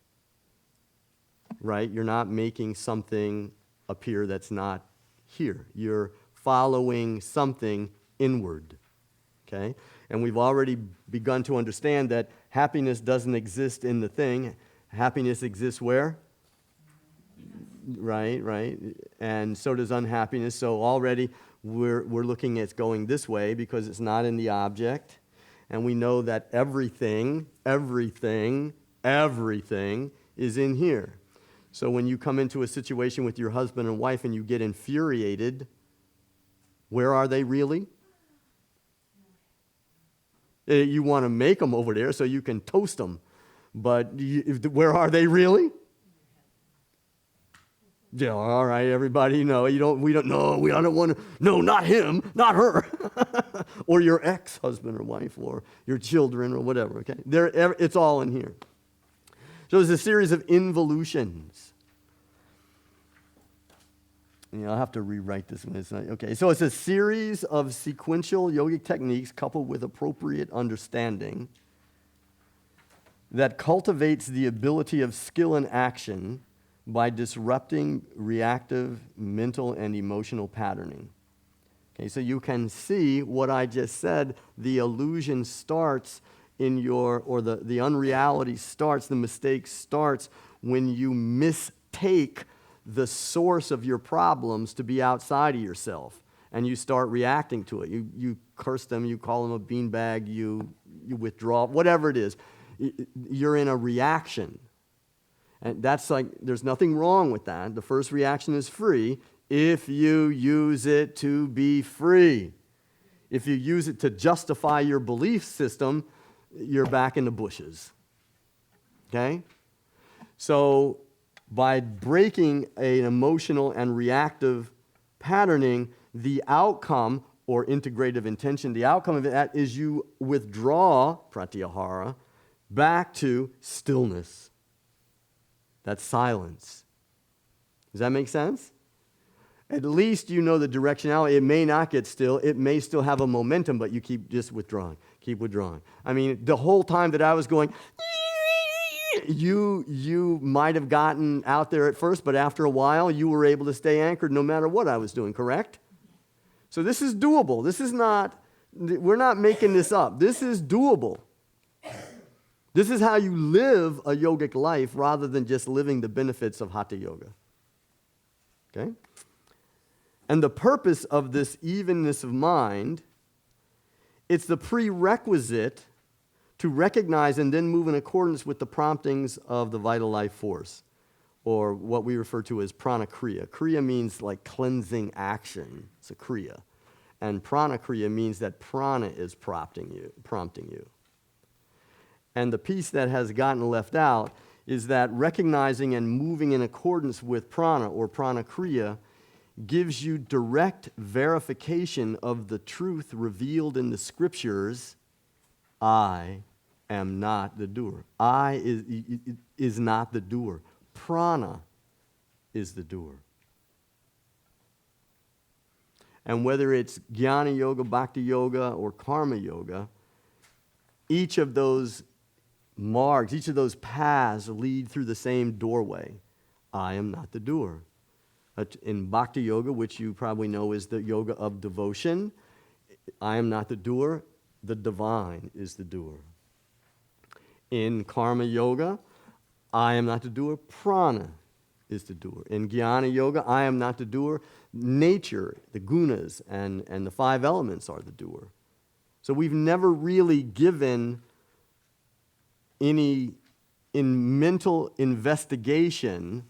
right? You're not making something appear that's not here. You're following something inward. okay? And we've already begun to understand that happiness doesn't exist in the thing. Happiness exists where? Right, right. And so does unhappiness. So already we're looking at going this way because it's not in the object. And we know that everything is in here. So when you come into a situation with your husband and wife and you get infuriated, where are they really? You want to make them over there so you can toast them. But where are they really? Yeah, all right, everybody. No, we don't know. I don't want to. No, not him, not her, or your ex-husband or wife, or your children, or whatever. Okay, it's all in here. So there's a series of involutions. I'll have to rewrite this one. It's not, okay, so it's a series of sequential yogic techniques coupled with appropriate understanding that cultivates the ability of skill and action by disrupting reactive mental and emotional patterning. Okay, so you can see what I just said. The illusion starts in the unreality starts, the mistake starts when you mistake the source of your problems to be outside of yourself, and you start reacting to it. You curse them, you call them a beanbag, you withdraw, whatever it is. You're in a reaction. And that's like, there's nothing wrong with that. The first reaction is free if you use it to be free. If you use it to justify your belief system, you're back in the bushes. Okay? So by breaking an emotional and reactive patterning, the outcome, or integrative intention, the outcome of that is you withdraw, pratyahara, back to stillness. That's silence. Does that make sense? At least you know the directionality. It may not get still. It may still have a momentum, but you keep just withdrawing. Keep withdrawing. I mean, the whole time that I was going, you might have gotten out there at first, but after a while, you were able to stay anchored no matter what I was doing, correct? So this is doable. This is not, we're not making this up. This is doable. This is how you live a yogic life rather than just living the benefits of Hatha Yoga. Okay? And the purpose of this evenness of mind, it's the prerequisite to recognize and then move in accordance with the promptings of the vital life force, or what we refer to as prana kriya. Kriya means like cleansing action. It's a kriya. And prana kriya means that prana is prompting you. And the piece that has gotten left out is that recognizing and moving in accordance with prana, or prana kriya, gives you direct verification of the truth revealed in the scriptures. I am not the doer. I is not the doer. Prana is the doer. And whether it's jnana yoga, bhakti yoga, or karma yoga, each of those marks, each of those paths lead through the same doorway. I am not the doer. In bhakti yoga, which you probably know is the yoga of devotion, I am not the doer, the divine is the doer. In karma yoga, I am not the doer, prana is the doer. In jnana yoga, I am not the doer, nature, the gunas, and the 5 elements are the doer. So we've never really given any mental investigation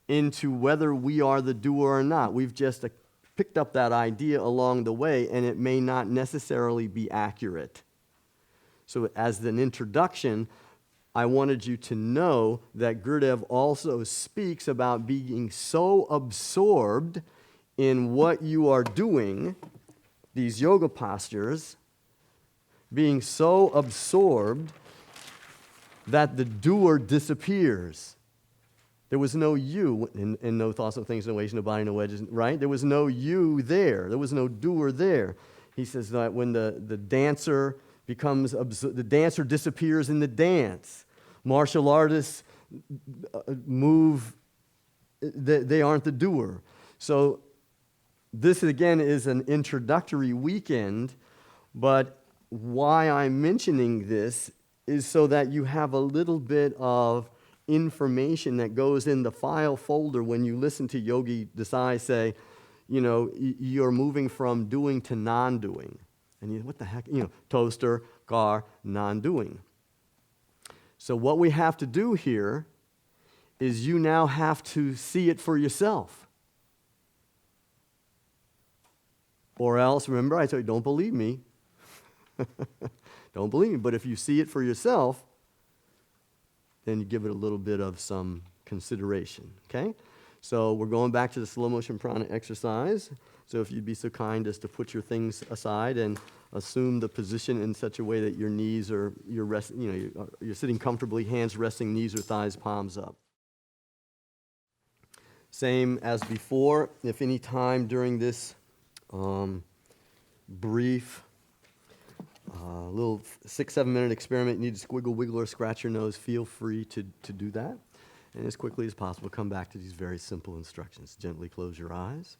into whether we are the doer or not. We've just picked up that idea along the way, and it may not necessarily be accurate. So as an introduction, I wanted you to know that Gurudev also speaks about being so absorbed in what you are doing, these yoga postures, being so absorbed that the doer disappears. There was no you in no thoughts, no things, no ways, no body, no wedges, right? There was no you there. There was no doer there. He says that when the dancer the dancer disappears in the dance. Martial artists move, they aren't the doer. So this, again, is an introductory weekend, but why I'm mentioning this is so that you have a little bit of information that goes in the file folder when you listen to Yogi Desai say, you're moving from doing to non-doing. And what the heck? Toaster, car, non-doing. So what we have to do here is you now have to see it for yourself. Or else, remember I told you, don't believe me. Don't believe me. But if you see it for yourself, then you give it a little bit of some consideration, okay? So we're going back to the slow motion prana exercise. So if you'd be so kind as to put your things aside and assume the position in such a way that your knees are, you're sitting comfortably, hands resting, knees or thighs, palms up. Same as before, if any time during this brief, little 6-7 minute experiment, you need to squiggle, wiggle, or scratch your nose, feel free to do that. And as quickly as possible, come back to these very simple instructions. Gently close your eyes.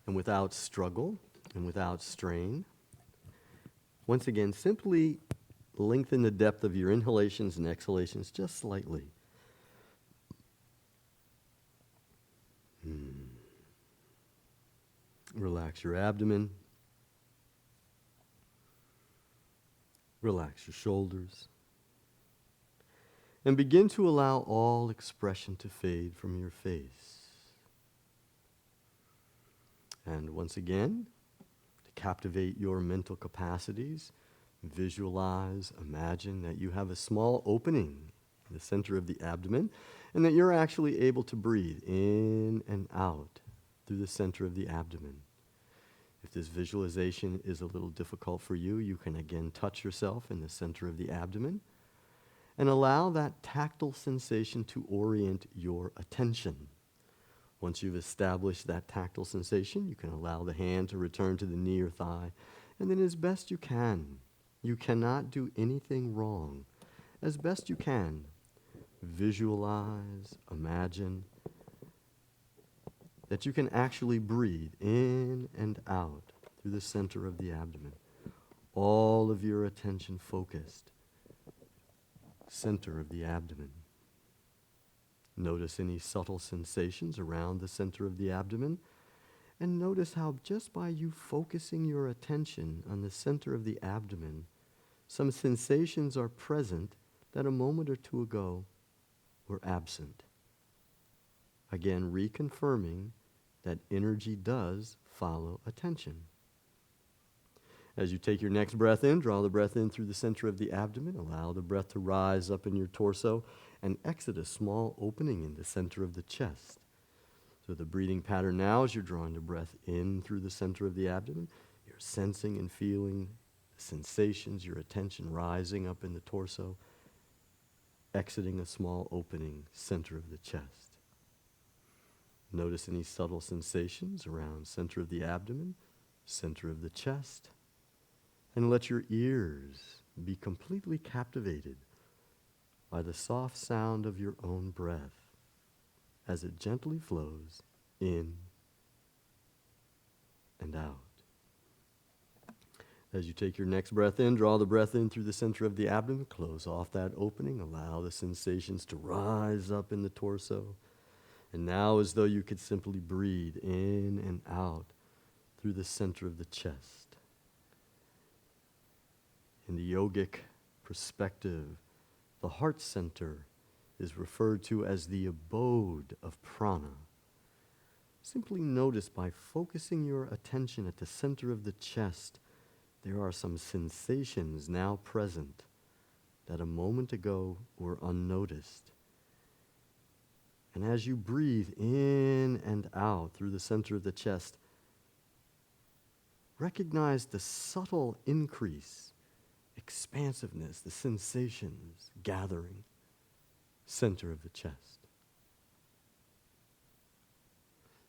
And without struggle and without strain, once again, simply lengthen the depth of your inhalations and exhalations just slightly. Relax your abdomen. Relax your shoulders. And begin to allow all expression to fade from your face. And once again, to captivate your mental capacities, visualize, imagine that you have a small opening in the center of the abdomen and that you're actually able to breathe in and out through the center of the abdomen. If this visualization is a little difficult for you, you can again touch yourself in the center of the abdomen and allow that tactile sensation to orient your attention. Once you've established that tactile sensation, you can allow the hand to return to the knee or thigh, and then as best you cannot do anything wrong. As best you can, visualize, imagine that you can actually breathe in and out through the center of the abdomen. All of your attention focused. Center of the abdomen. Notice any subtle sensations around the center of the abdomen. And notice how just by you focusing your attention on the center of the abdomen, some sensations are present that a moment or two ago were absent. Again, reconfirming that energy does follow attention. As you take your next breath in, draw the breath in through the center of the abdomen. Allow the breath to rise up in your torso and exit a small opening in the center of the chest. So the breathing pattern now, as you're drawing the breath in through the center of the abdomen, you're sensing and feeling the sensations, your attention rising up in the torso, exiting a small opening, center of the chest. Notice any subtle sensations around center of the abdomen, center of the chest, and let your ears be completely captivated by the soft sound of your own breath as it gently flows in and out. As you take your next breath in, draw the breath in through the center of the abdomen, close off that opening, allow the sensations to rise up in the torso. And now, as though you could simply breathe in and out through the center of the chest. In the yogic perspective, the heart center is referred to as the abode of prana. Simply notice by focusing your attention at the center of the chest, there are some sensations now present that a moment ago were unnoticed. And as you breathe in and out through the center of the chest, recognize the subtle increase, expansiveness, the sensations gathering, center of the chest.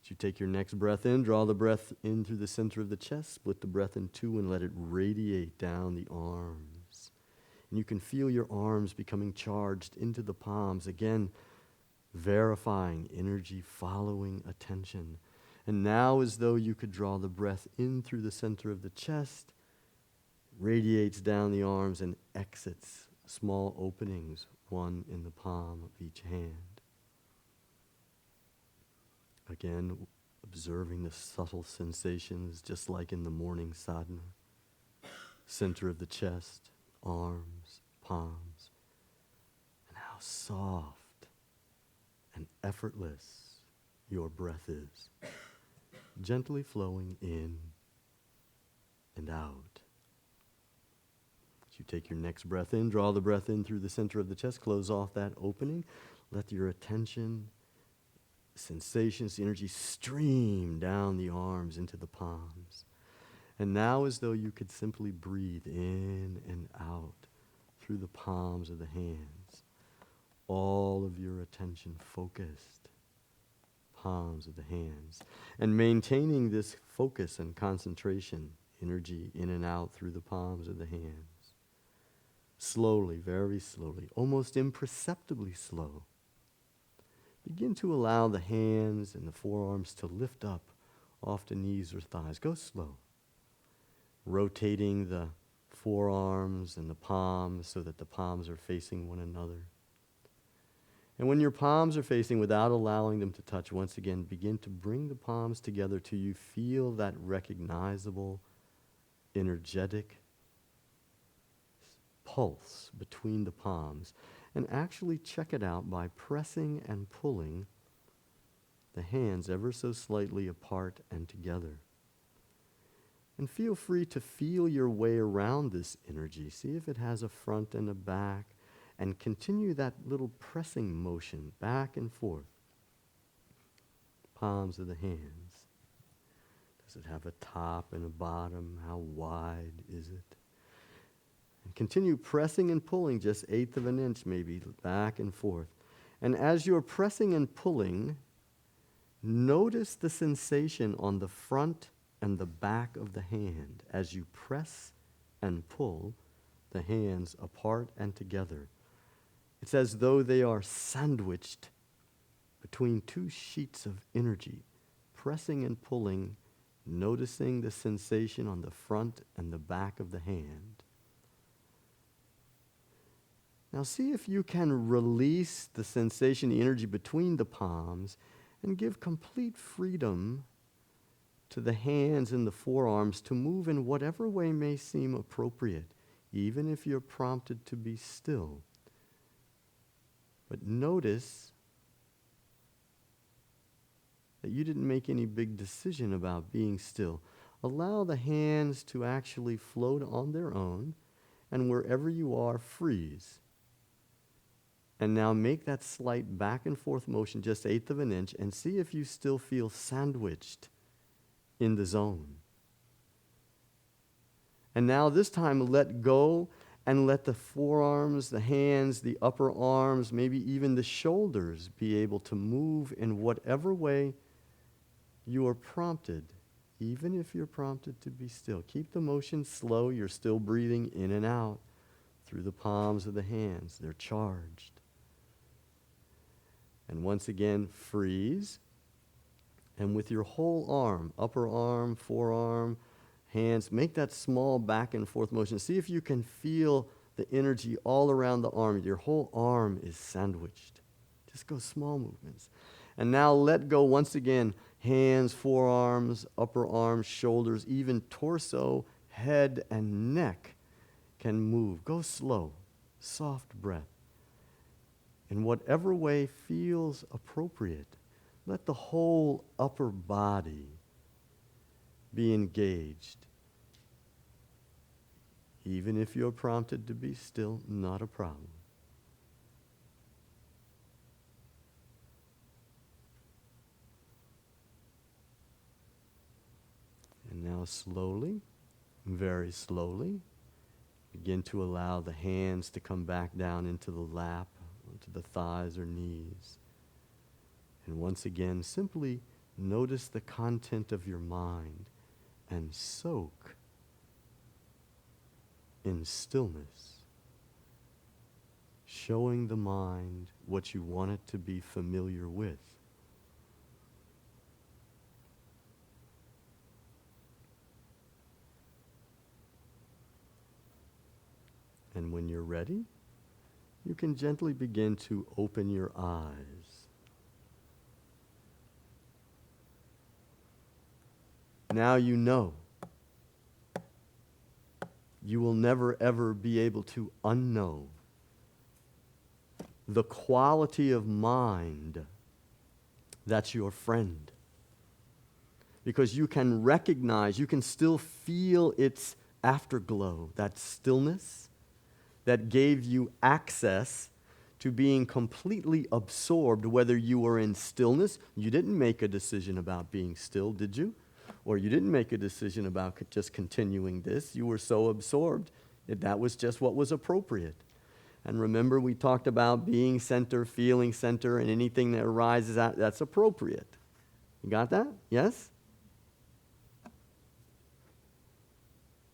As you take your next breath in, draw the breath in through the center of the chest, split the breath in two and let it radiate down the arms. And you can feel your arms becoming charged into the palms, again, verifying energy, following attention. And now, as though you could draw the breath in through the center of the chest radiates down the arms and exits small openings, one in the palm of each hand. Again, observing the subtle sensations, just like in the morning sadhana. Center of the chest, arms, palms, and how soft and effortless your breath is, gently flowing in and out. As you take your next breath in, draw the breath in through the center of the chest, close off that opening, let your attention, sensations, the energy stream down the arms into the palms. And now, as though you could simply breathe in and out through the palms of the hands, all of your attention focused, palms of the hands, and maintaining this focus and concentration, energy in and out through the palms of the hands. Slowly, very slowly, almost imperceptibly slow, begin to allow the hands and the forearms to lift up off the knees or thighs. Go slow. Rotating the forearms and the palms so that the palms are facing one another. And when your palms are facing, without allowing them to touch, once again, begin to bring the palms together till you feel that recognizable, energetic pulse between the palms. And actually check it out by pressing and pulling the hands ever so slightly apart and together. And feel free to feel your way around this energy. See if it has a front and a back. And continue that little pressing motion back and forth. Palms of the hands. Does it have a top and a bottom? How wide is it? And continue pressing and pulling just 1/8 of an inch maybe back and forth. And as you're pressing and pulling, notice the sensation on the front and the back of the hand as you press and pull the hands apart and together. It's as though they are sandwiched between two sheets of energy, pressing and pulling, noticing the sensation on the front and the back of the hand. Now see if you can release the sensation, the energy between the palms, and give complete freedom to the hands and the forearms to move in whatever way may seem appropriate, even if you're prompted to be still. But notice that you didn't make any big decision about being still. Allow the hands to actually float on their own, and wherever you are, freeze. And now make that slight back and forth motion, just 1/8 of an inch, and see if you still feel sandwiched in the zone. And now this time let go and let the forearms, the hands, the upper arms, maybe even the shoulders be able to move in whatever way you are prompted, even if you're prompted to be still. Keep the motion slow. You're still breathing in and out through the palms of the hands. They're charged. And once again, freeze. And with your whole arm, upper arm, forearm, hands, make that small back and forth motion. See if you can feel the energy all around the arm. Your whole arm is sandwiched. Just go small movements. And now let go once again. Hands, forearms, upper arms, shoulders, even torso, head, and neck can move. Go slow, soft breath. In whatever way feels appropriate. Let the whole upper body be engaged. Even if you're prompted to be still, not a problem. And now slowly, very slowly, begin to allow the hands to come back down into the lap, onto the thighs or knees. And once again, simply notice the content of your mind and soak in stillness, showing the mind what you want it to be familiar with. And when you're ready, you can gently begin to open your eyes. Now you know. You will never ever be able to unknow the quality of mind that's your friend. Because you can recognize, you can still feel its afterglow, that stillness that gave you access to being completely absorbed, whether you were in stillness. You didn't make a decision about being still, did you? Or you didn't make a decision about just continuing this. You were so absorbed that was just what was appropriate. And remember, we talked about being center, feeling center, and anything that arises out, that's appropriate. You got that? Yes?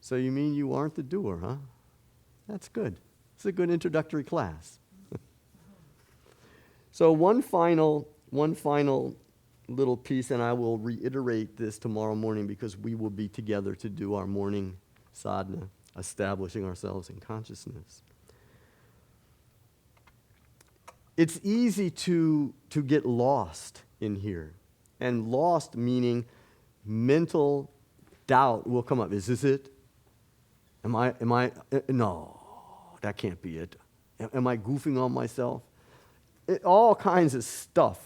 So you mean you aren't the doer, huh? That's good. It's a good introductory class. So one final little piece, and I will reiterate this tomorrow morning because we will be together to do our morning sadhana, establishing ourselves in consciousness. It's easy to get lost in here. And lost meaning mental doubt will come up. Is this it? No, that can't be it. Am I goofing on myself? All kinds of stuff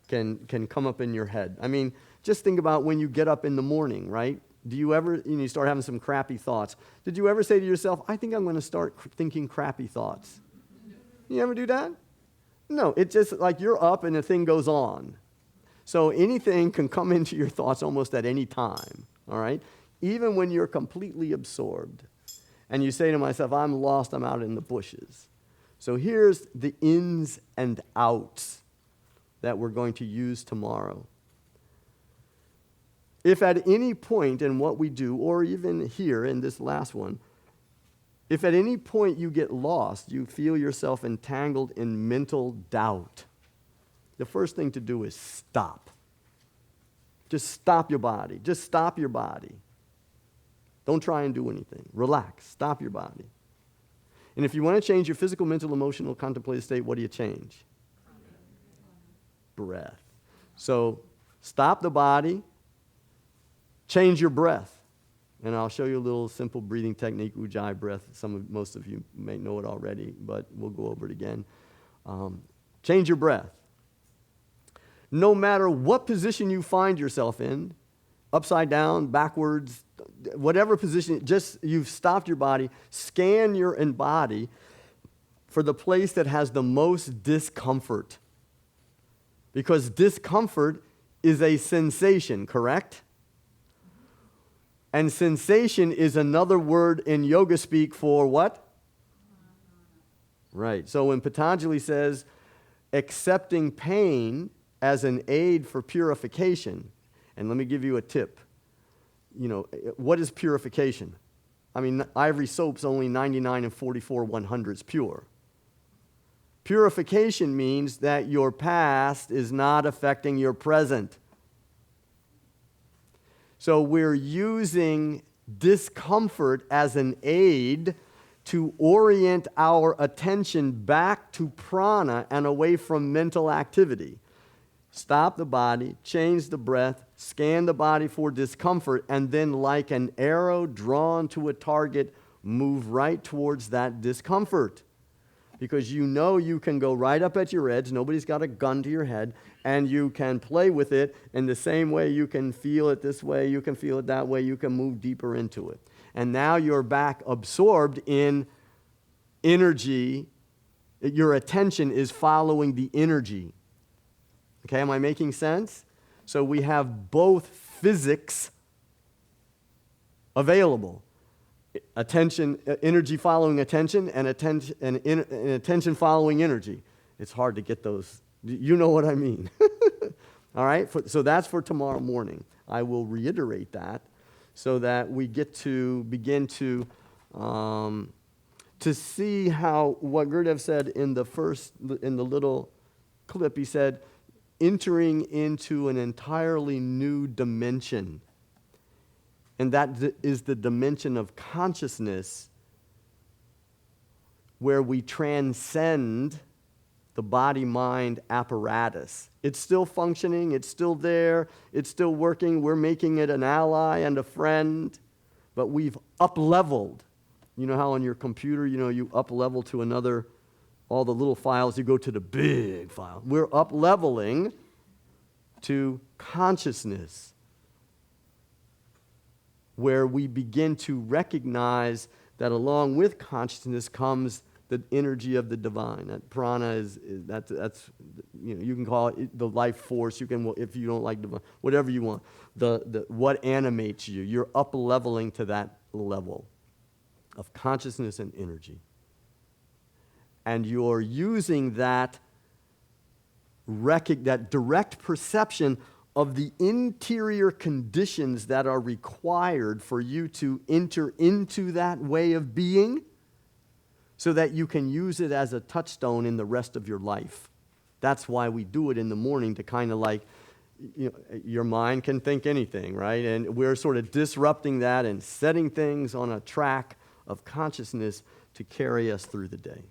can come up in your head. I mean, just think about when you get up in the morning, right? Do you ever, you start having some crappy thoughts. Did you ever say to yourself, I think I'm going to start thinking crappy thoughts? You ever do that? No, it's just like you're up and the thing goes on. So anything can come into your thoughts almost at any time, all right? Even when you're completely absorbed. And you say to myself, I'm lost, I'm out in the bushes. So here's the ins and outs that we're going to use tomorrow. If at any point in what we do, or even here in this last one, if at any point you get lost, you feel yourself entangled in mental doubt, the first thing to do is stop. Just stop your body. Just stop your body. Don't try and do anything. Relax. Stop your body. And if you want to change your physical, mental, emotional, contemplative state, what do you change? Breath. So stop the body. Change your breath. And I'll show you a little simple breathing technique, Ujjayi breath. Most of you may know it already, but we'll go over it again. Change your breath. No matter what position you find yourself in, upside down, backwards, whatever position, just you've stopped your body, scan your body for the place that has the most discomfort. Because discomfort is a sensation, correct? And sensation is another word in yoga speak for what? Right. So when Patanjali says accepting pain as an aid for purification, and let me give you a tip. What is purification? I mean, Ivory soap's only 99 and 44 100ths pure. Purification means that your past is not affecting your present. So we're using discomfort as an aid to orient our attention back to prana and away from mental activity. Stop the body, change the breath, scan the body for discomfort, and then like an arrow drawn to a target, move right towards that discomfort. Because you can go right up at your edge, nobody's got a gun to your head, and you can play with it in the same way you can feel it this way, you can feel it that way, you can move deeper into it. And now you're back absorbed in energy. Your attention is following the energy. Okay, am I making sense? So we have both physics available. Attention, energy following attention, and attention following energy. It's hard to get those. You know what I mean. All right? So that's for tomorrow morning. I will reiterate that so that we get to begin to see how what Gurudev said in the little clip. He said, entering into an entirely new dimension. And that is the dimension of consciousness where we transcend the body-mind apparatus. It's still functioning, it's still there, it's still working, we're making it an ally and a friend, but we've up-leveled. You know how on your computer, you up-level to another, all the little files, you go to the big file. We're up-leveling to consciousness, where we begin to recognize that along with consciousness comes the energy of the divine. That prana that's you can call it the life force. You can, if you don't like divine, whatever you want. The what animates you. You're up leveling to that level of consciousness and energy, and you're using that direct perception of the interior conditions that are required for you to enter into that way of being, so that you can use it as a touchstone in the rest of your life. That's why we do it in the morning, to kind of like, your mind can think anything, right? And we're sort of disrupting that and setting things on a track of consciousness to carry us through the day.